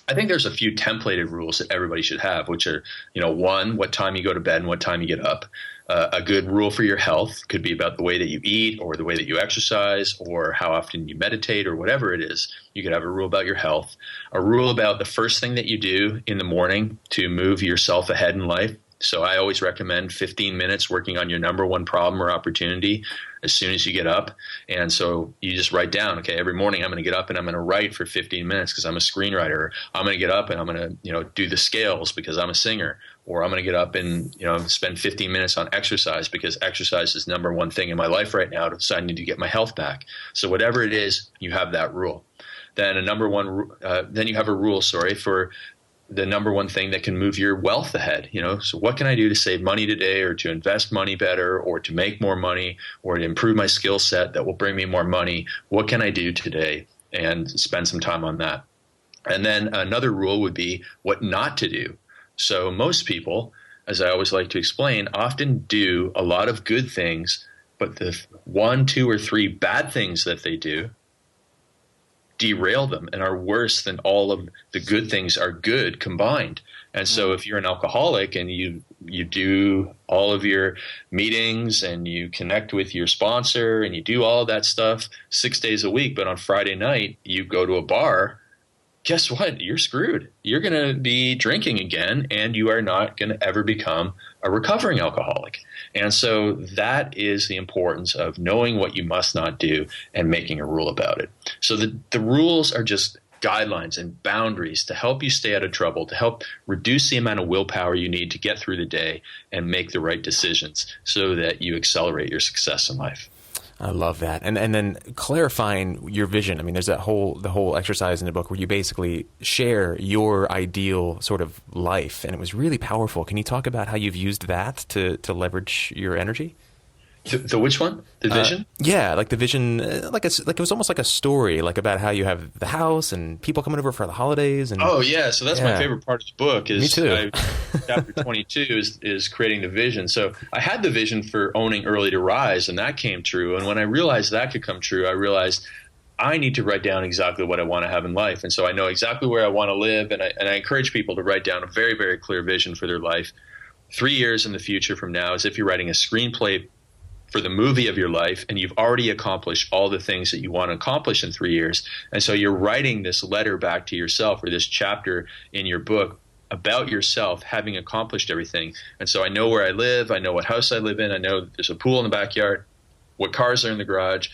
Speaker 1: I think there's a few templated rules that everybody should have, which are, one, what time you go to bed and what time you get up. A good rule for your health could be about the way that you eat or the way that you exercise or how often you meditate or whatever it is. You could have a rule about your health, a rule about the first thing that you do in the morning to move yourself ahead in life. So I always recommend 15 minutes working on your number one problem or opportunity as soon as you get up. And so you just write down, okay, every morning I'm going to get up and I'm going to write for 15 minutes because I'm a screenwriter. I'm going to get up and I'm going to, do the scales because I'm a singer. Or I'm going to get up and, spend 15 minutes on exercise because exercise is number one thing in my life right now, so I need to get my health back. So whatever it is, you have that rule. Then then you have a rule, for the number one thing that can move your wealth ahead. So what can I do to save money today, or to invest money better, or to make more money, or to improve my skill set that will bring me more money? What can I do today? And spend some time on that. And then another rule would be what not to do. So most people, as I always like to explain, often do a lot of good things, but the 1, 2, or 3 bad things that they do derail them and are worse than all of the good things are good combined. And so if you're an alcoholic and you do all of your meetings and you connect with your sponsor and you do all that stuff 6 days a week, but on Friday night you go to a bar, guess what? You're screwed. You're going to be drinking again, and you are not going to ever become a recovering alcoholic. And so that is the importance of knowing what you must not do and making a rule about it. So the rules are just guidelines and boundaries to help you stay out of trouble, to help reduce the amount of willpower you need to get through the day and make the right decisions so that you accelerate your success in life.
Speaker 2: I love that. And then clarifying your vision. I mean, there's the whole exercise in the book where you basically share your ideal sort of life. And it was really powerful. Can you talk about how you've used that to leverage your energy?
Speaker 1: The which one? The vision?
Speaker 2: Yeah, like the vision, like it was almost like a story, like about how you have the house and people coming over for the holidays. And
Speaker 1: oh yeah, so that's my favorite part of the book. Is
Speaker 2: Me too.
Speaker 1: Chapter 22 is creating the vision. So I had the vision for owning Early to Rise, and that came true. And when I realized that could come true, I realized I need to write down exactly what I want to have in life. And so I know exactly where I want to live, and I encourage people to write down a very, very clear vision for their life 3 years in the future from now, as if you're writing a screenplay for the movie of your life, and you've already accomplished all the things that you want to accomplish in 3 years. And so you're writing this letter back to yourself, or this chapter in your book about yourself having accomplished everything. And so I know where I live. I know what house I live in. I know there's a pool in the backyard, what cars are in the garage,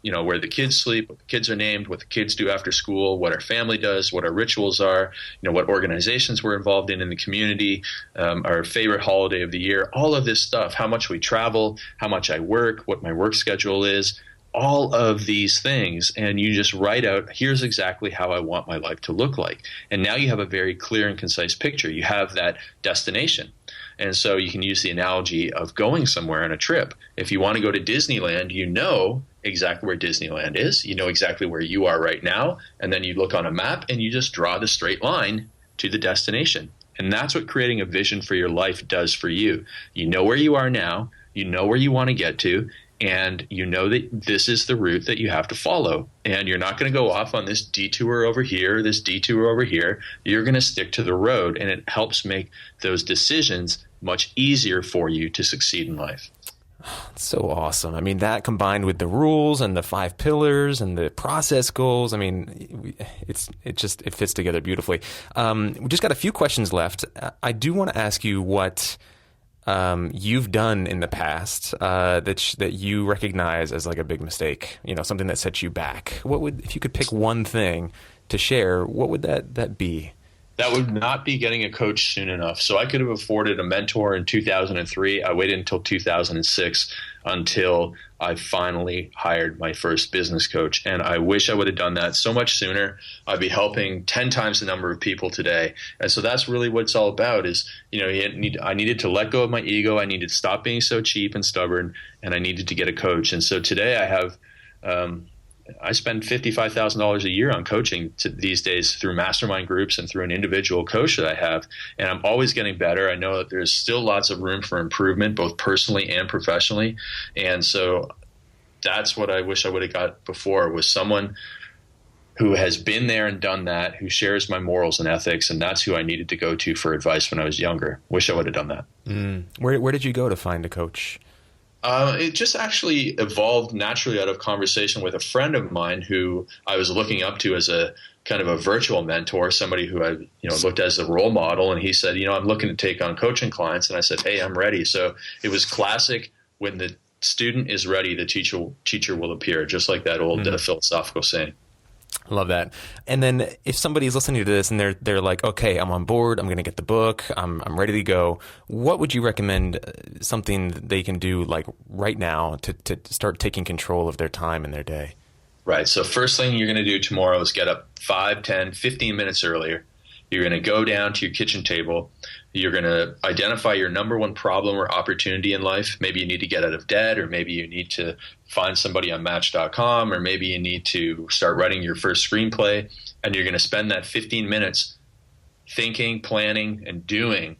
Speaker 1: where the kids sleep, what the kids are named, what the kids do after school, what our family does, what our rituals are, what organizations we're involved in the community, our favorite holiday of the year, all of this stuff, how much we travel, how much I work, what my work schedule is, all of these things. And you just write out, here's exactly how I want my life to look like. And now you have a very clear and concise picture. You have that destination. And so you can use the analogy of going somewhere on a trip. If you want to go to Disneyland, you know exactly where Disneyland is. You know exactly where you are right now. And then you look on a map and you just draw the straight line to the destination. And that's what creating a vision for your life does for you. You know where you are now. You know where you want to get to. And you know that this is the route that you have to follow. And you're not going to go off on this detour over here, this detour over here. You're going to stick to the road. And it helps make those decisions much easier for you to succeed in life.
Speaker 2: So awesome. I mean, that combined with the rules and the 5 pillars and the process goals, I mean, it fits together beautifully. We just got a few questions left. I do want to ask you what you've done in the past that you recognize as like a big mistake, something that sets you back. If you could pick one thing to share, what would that be?
Speaker 1: That would not be getting a coach soon enough. So I could have afforded a mentor in 2003. I waited until 2006 until I finally hired my first business coach. And I wish I would have done that so much sooner. I'd be helping 10 times the number of people today. And so that's really what it's all about is, I needed to let go of my ego. I needed to stop being so cheap and stubborn, and I needed to get a coach. And so today I have I spend $55,000 a year on coaching these days through mastermind groups and through an individual coach that I have. And I'm always getting better. I know that there's still lots of room for improvement, both personally and professionally. And so that's what I wish I would have got before, was someone who has been there and done that, who shares my morals and ethics. And that's who I needed to go to for advice when I was younger. Wish I would have done that.
Speaker 2: Where did you go to find a coach?
Speaker 1: It just actually evolved naturally out of conversation with a friend of mine who I was looking up to as a kind of a virtual mentor, somebody who I looked at as a role model. And he said, I'm looking to take on coaching clients. And I said, hey, I'm ready. So it was classic, when the student is ready, the teacher will appear, just like that old philosophical saying.
Speaker 2: I love that. And then if somebody's listening to this and they're like, okay, I'm on board, I'm going to get the book, I'm ready to go, what would you recommend something that they can do like right now to start taking control of their time and their day?
Speaker 1: Right. So first thing you're going to do tomorrow is get up 5, 10, 15 minutes earlier. You're going to go down to your kitchen table. You're going to identify your number one problem or opportunity in life. Maybe you need to get out of debt, or maybe you need to find somebody on Match.com, or maybe you need to start writing your first screenplay. And you're going to spend that 15 minutes thinking, planning, and doing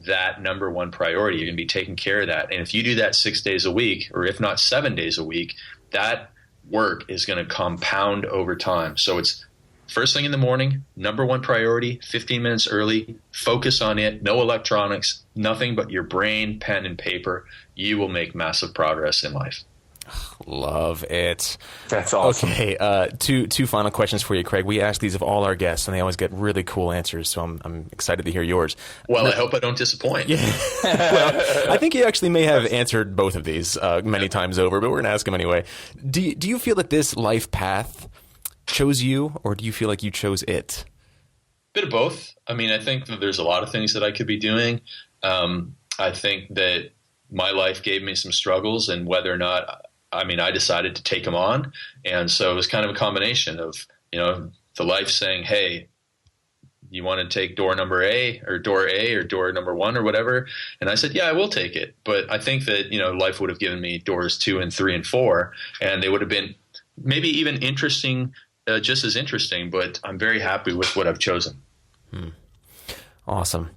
Speaker 1: that number one priority. You're going to be taking care of that. And if you do that 6 days a week, or if not 7 days a week, that work is going to compound over time. So it's first thing in the morning, number one priority, 15 minutes early, focus on it, no electronics, nothing but your brain, pen, and paper. You will make massive progress in life.
Speaker 2: Love it.
Speaker 3: That's awesome.
Speaker 2: Okay, two final questions for you, Craig. We ask these of all our guests, and they always get really cool answers, so I'm excited to hear yours.
Speaker 1: Well, I hope I don't disappoint.
Speaker 2: Yeah. Well, I think you actually may have answered both of these many times over, but we're going to ask them anyway. Do you feel that this life path chose you, or do you feel like you chose it?
Speaker 1: Bit of both. I mean, I think that there's a lot of things that I could be doing. I think that my life gave me some struggles, and whether or not, I decided to take them on. And so it was kind of a combination of, the life saying, hey, you want to take door A or door number 1 or whatever? And I said, yeah, I will take it. But I think that, life would have given me doors 2 and 3 and 4, and they would have been maybe even interesting, just as interesting, but I'm very happy with what I've chosen.
Speaker 2: Awesome.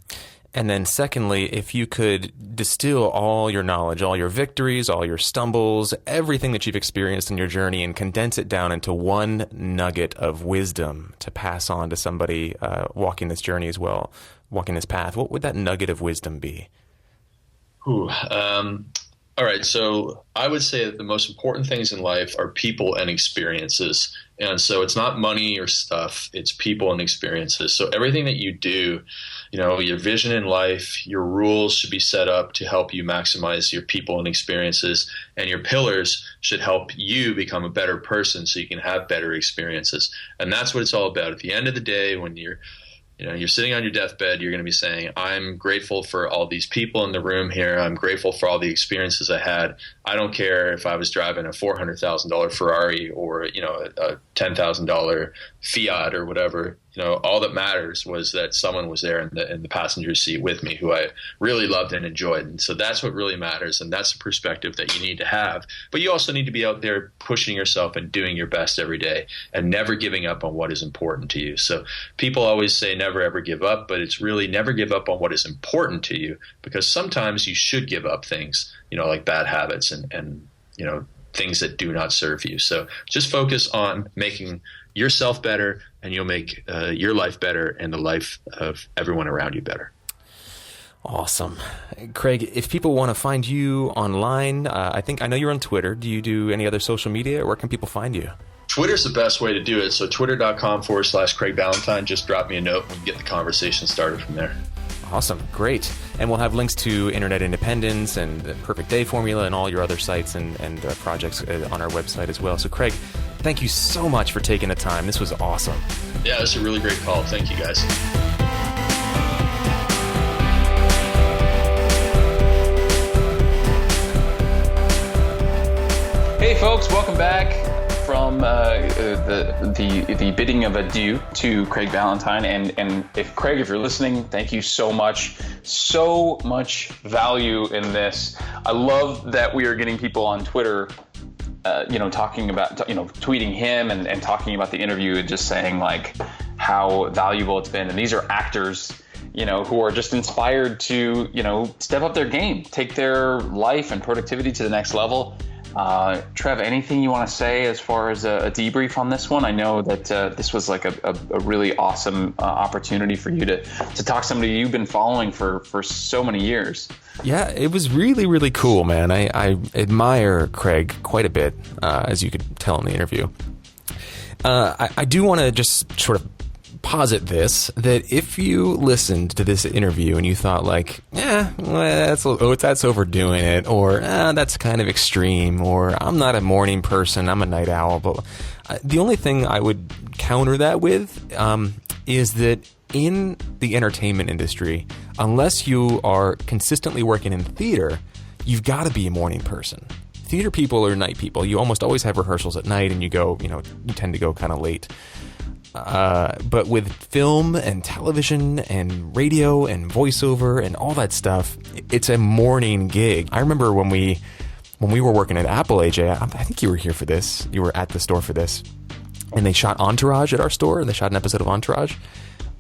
Speaker 2: And then secondly, if you could distill all your knowledge, all your victories, all your stumbles, everything that you've experienced in your journey, and condense it down into one nugget of wisdom to pass on to somebody walking this journey as well, walking this path, what would that nugget of wisdom be?
Speaker 1: All right, so I would say that the most important things in life are people and experiences. And so it's not money or stuff, it's people and experiences. So everything that you do, your vision in life, your rules should be set up to help you maximize your people and experiences. And your pillars should help you become a better person so you can have better experiences. And that's what it's all about. At the end of the day, when you're sitting on your deathbed, you're going to be saying, I'm grateful for all these people in the room here. I'm grateful for all the experiences I had. I don't care if I was driving a $400,000 Ferrari or, a $10,000 Fiat or whatever. All that matters was that someone was there in the passenger seat with me who I really loved and enjoyed. And so that's what really matters. And that's the perspective that you need to have. But you also need to be out there pushing yourself and doing your best every day and never giving up on what is important to you. So people always say never ever give up, but it's really never give up on what is important to you, because sometimes you should give up things, like bad habits and things that do not serve you. So just focus on making yourself better, and you'll make your life better and the life of everyone around you better.
Speaker 2: Awesome. Craig, if people want to find you online, I know you're on Twitter. Do you do any other social media? Where can people find you?
Speaker 1: Twitter's the best way to do it. So twitter.com/Craig Ballantyne. Just drop me a note and we can get the conversation started from there.
Speaker 2: Awesome. Great. And we'll have links to Internet Independence and the Perfect Day Formula and all your other sites and projects on our website as well. So, Craig, thank you so much for taking the time. This was awesome.
Speaker 1: Yeah, this is a really great call. Thank you, guys.
Speaker 3: Hey, folks, welcome back from the bidding of adieu to Craig Ballantyne. And if Craig, if you're listening, thank you so much. So much value in this. I love that we are getting people on Twitter, talking about, tweeting him and talking about the interview and just saying like how valuable it's been. And these are actors, who are just inspired to, step up their game, take their life and productivity to the next level. Trev, anything you want to say as far as a debrief on this one? I know that this was like a really awesome opportunity for you to talk to somebody you've been following for so many years.
Speaker 2: Yeah, it was really, really cool, man. I admire Craig quite a bit, as you could tell in the interview. I do want to just sort of posit this, that if you listened to this interview and you thought like, that's overdoing it, or that's kind of extreme, or I'm not a morning person, I'm a night owl, but the only thing I would counter that with is that in the entertainment industry, unless you are consistently working in theater, you've got to be a morning person. Theater people are night people. You almost always have rehearsals at night, and you tend to go kind of late. But with film and television and radio and voiceover and all that stuff, it's a morning gig. I remember when we were working at Apple, AJ, I think you were here for this. You were at the store for this. And they shot Entourage at our store. They shot an episode of Entourage.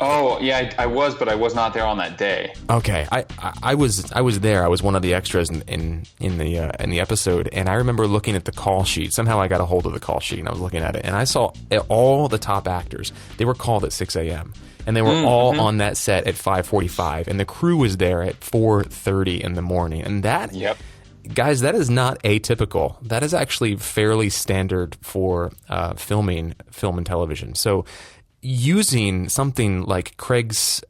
Speaker 3: Oh, yeah, I was, but I was not there on that day.
Speaker 2: Okay, I was there. I was one of the extras in the episode, and I remember looking at the call sheet. Somehow I got a hold of the call sheet, and I was looking at it, and I saw all the top actors. They were called at 6 a.m., and they were all on that set at 5:45, and the crew was there at 4:30 in the morning. And that, guys, that is not atypical. That is actually fairly standard for film and television. So using something like Craig's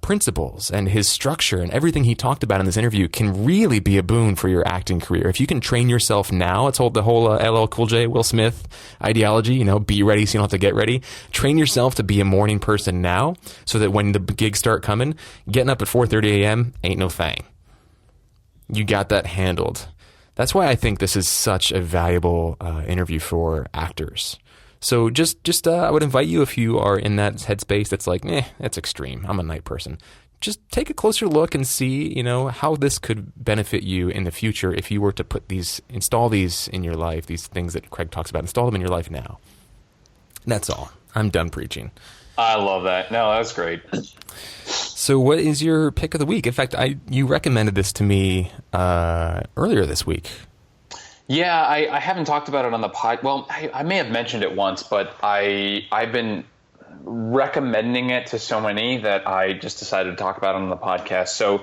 Speaker 2: principles and his structure and everything he talked about in this interview can really be a boon for your acting career. If you can train yourself now, it's the whole LL Cool J, Will Smith ideology, be ready so you don't have to get ready. Train yourself to be a morning person now so that when the gigs start coming, getting up at 4:30 a.m. ain't no thing. You got that handled. That's why I think this is such a valuable interview for actors. So just I would invite you, if you are in that headspace that's like, that's extreme, I'm a night person, just take a closer look and see, how this could benefit you in the future if you were to install these in your life, these things that Craig talks about, install them in your life now. That's all. I'm done preaching.
Speaker 3: I love that. No, that's great.
Speaker 2: So what is your pick of the week? In fact, you recommended this to me earlier this week.
Speaker 3: Yeah, I haven't talked about it on the pod. Well, I may have mentioned it once, but I've been recommending it to so many that I just decided to talk about it on the podcast. So,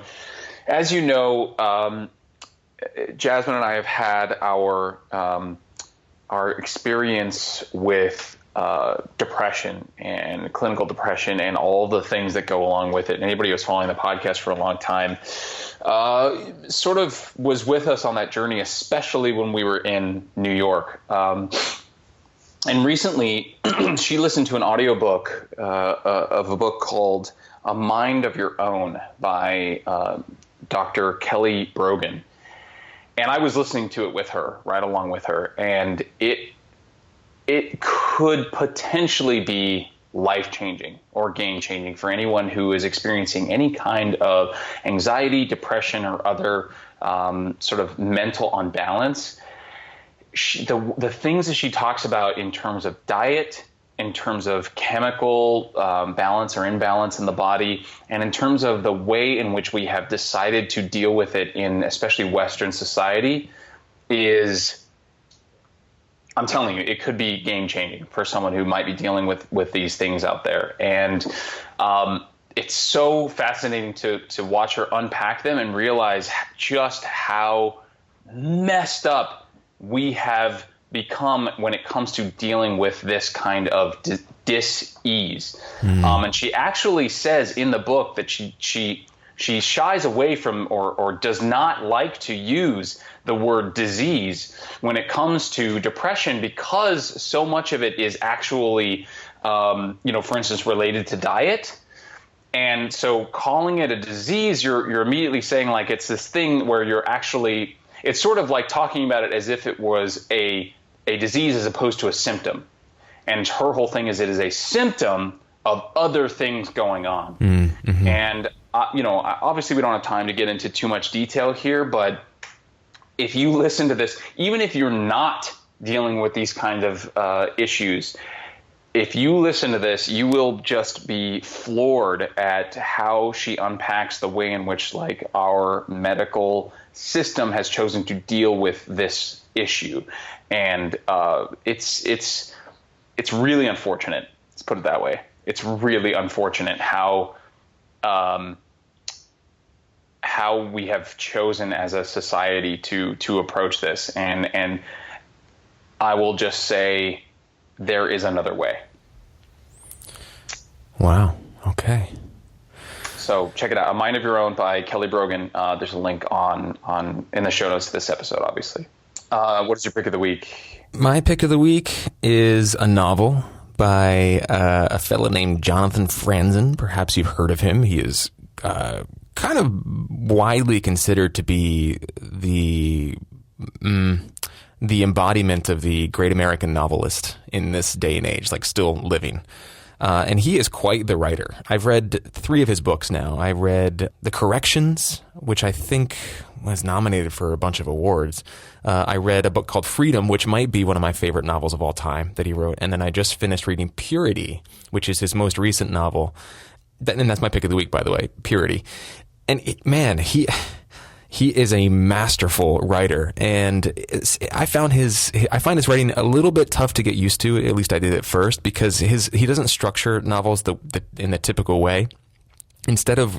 Speaker 3: as you know, Jasmine and I have had our experience with depression and clinical depression and all the things that go along with it. And anybody who's following the podcast for a long time sort of was with us on that journey, especially when we were in New York. And recently, she listened to an audiobook of a book called A Mind of Your Own by Dr. Kelly Brogan. And I was listening to it with her, right along with her. And it could potentially be life-changing or game-changing for anyone who is experiencing any kind of anxiety, depression, or other sort of mental unbalance. The things that she talks about in terms of diet, in terms of chemical balance or imbalance in the body, and in terms of the way in which we have decided to deal with it in especially Western society is, I'm telling you, it could be game-changing for someone who might be dealing with these things out there. And it's so fascinating to watch her unpack them and realize just how messed up we have become when it comes to dealing with this kind of dis-ease. And she actually says in the book that she shies away from or does not like to use the word disease when it comes to depression, because so much of it is actually, for instance, related to diet. And so calling it a disease, you're immediately saying like it's this thing where you're actually, it's sort of like talking about it as if it was a disease as opposed to a symptom. And her whole thing is it is a symptom of other things going on. Mm-hmm. And, obviously we don't have time to get into too much detail here, but if you listen to this, even if you're not dealing with these kind of issues, if you listen to this, you will just be floored at how she unpacks the way in which like our medical system has chosen to deal with this issue. And it's really unfortunate. Let's put it that way. It's really unfortunate how we have chosen as a society to approach this. And I will just say there is another way.
Speaker 2: Wow. Okay.
Speaker 3: So check it out. A Mind of Your Own by Kelly Brogan. There's a link on in the show notes to this episode, obviously. What is your pick of the week?
Speaker 2: My pick of the week is a novel by a fellow named Jonathan Franzen. Perhaps you've heard of him. He is kind of widely considered to be the embodiment of the great American novelist in this day and age, like still living. And he is quite the writer. I've read 3 of his books now. I read The Corrections, which I think was nominated for a bunch of awards. I read a book called Freedom, which might be one of my favorite novels of all time that he wrote. And then I just finished reading Purity, which is his most recent novel. And that's my pick of the week, by the way, Purity. And he is a masterful writer, and I find his writing a little bit tough to get used to. At least I did at first, because he doesn't structure novels in the typical way. Instead of,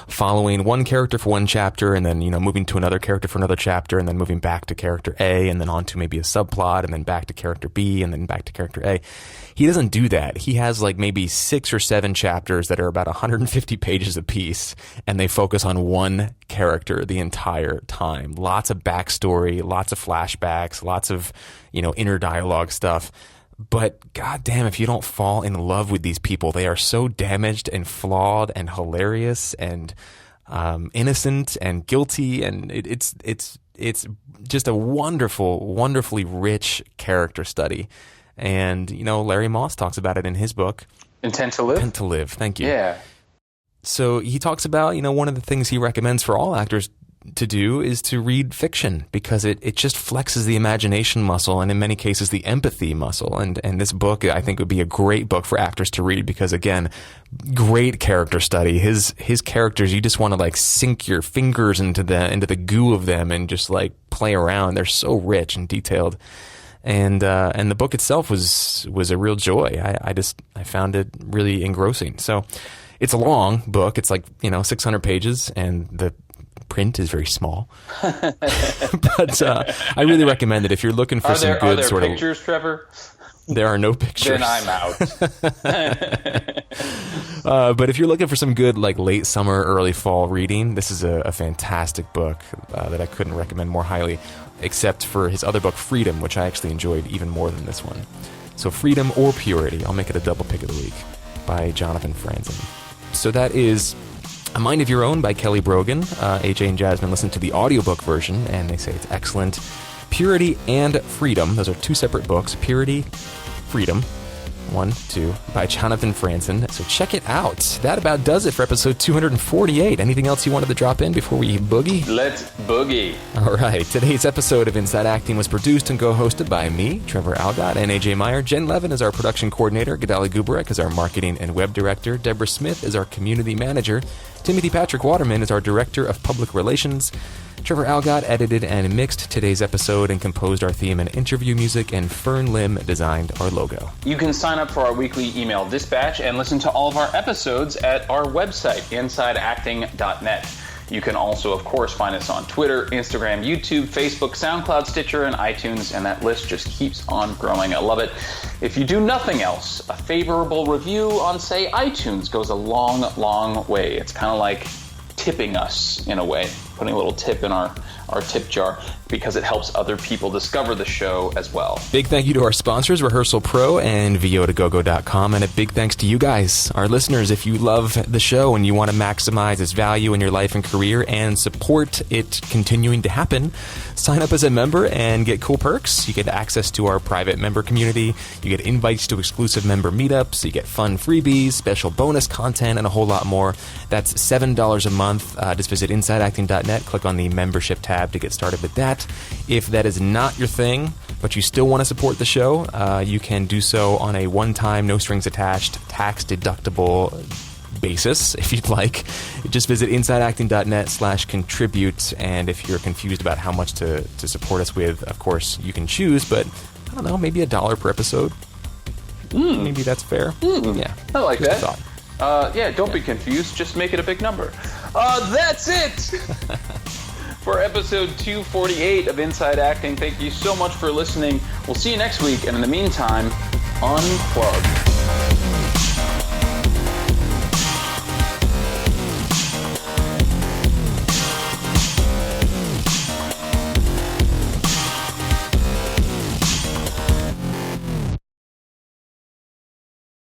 Speaker 2: following one character for one chapter and then, moving to another character for another chapter and then moving back to character A and then on to maybe a subplot and then back to character B and then back to character A. He doesn't do that. He has like maybe 6 or 7 chapters that are about 150 pages apiece, and they focus on one character the entire time. Lots of backstory, lots of flashbacks, lots of, inner dialogue stuff. But goddamn, if you don't fall in love with these people, they are so damaged and flawed and hilarious and innocent and guilty, and it's just a wonderful, wonderfully rich character study. And Larry Moss talks about it in his book,
Speaker 3: Intent to Live.
Speaker 2: Intent to Live. Thank you.
Speaker 3: Yeah.
Speaker 2: So he talks about one of the things he recommends for all actors to do is to read fiction, because it just flexes the imagination muscle and in many cases the empathy muscle. And this book, I think, would be a great book for actors to read, because again, great character study. His characters, you just want to like sink your fingers into the goo of them and just like play around. They're so rich and detailed. And the book itself was a real joy. I found it really engrossing. So it's a long book. It's like 600 pages, and the print is very small. But I really recommend it if you're looking for some good sort of...
Speaker 3: Are there pictures, Trevor?
Speaker 2: There are no pictures.
Speaker 3: Then I'm out.
Speaker 2: But if you're looking for some good like late summer, early fall reading, this is a fantastic book that I couldn't recommend more highly, except for his other book, Freedom, which I actually enjoyed even more than this one. So Freedom or Purity, I'll make it a double pick of the week, by Jonathan Franzen. So that is A Mind of Your Own by Kelly Brogan. AJ and Jasmine listened to the audiobook version, and they say it's excellent. Purity and Freedom, those are two separate books. Purity, Freedom, 1, 2, by Jonathan Franzen. So check it out. That about does it for episode 248. Anything else you wanted to drop in before we boogie?
Speaker 3: Let's boogie.
Speaker 2: All right. Today's episode of Inside Acting was produced and co-hosted by me, Trevor Algatt, and AJ Meyer. Jen Levin is our production coordinator. Gadali Gubarek is our marketing and web director. Deborah Smith is our community manager. Timothy Patrick Waterman is our director of public relations. Trevor Algatt edited and mixed today's episode and composed our theme and interview music, and Fern Lim designed our logo.
Speaker 3: You can sign up for our weekly email dispatch and listen to all of our episodes at our website, insideacting.net. You can also, of course, find us on Twitter, Instagram, YouTube, Facebook, SoundCloud, Stitcher, and iTunes, and that list just keeps on growing. I love it. If you do nothing else, a favorable review on, say, iTunes goes a long, long way. It's kind of like tipping us in a way, putting a little tip in our tip jar, because it helps other people discover the show as well.
Speaker 2: Big thank you to our sponsors, Rehearsal Pro and VOToGoGo.com, and a big thanks to you guys, our listeners. If you love the show and you want to maximize its value in your life and career and support it continuing to happen, sign up as a member and get cool perks. You get access to our private member community, you get invites to exclusive member meetups, you get fun freebies, special bonus content, and a whole lot more. That's $7 a month. Just visit InsideActing.net, click on the membership tab to get started with that. If that is not your thing, but you still want to support the show, you can do so on a one-time, no strings attached, tax-deductible basis, if you'd like. Just visit insideacting.net/contribute, and if you're confused about how much to support us with, of course, you can choose, but I don't know, maybe $1 per episode. Maybe that's fair. Yeah,
Speaker 3: I like
Speaker 2: just
Speaker 3: that.
Speaker 2: a thought.
Speaker 3: Don't be confused. Just make it a big number. That's it for episode 248 of Inside Acting. Thank you so much for listening. We'll see you next week, and in the meantime, unplug.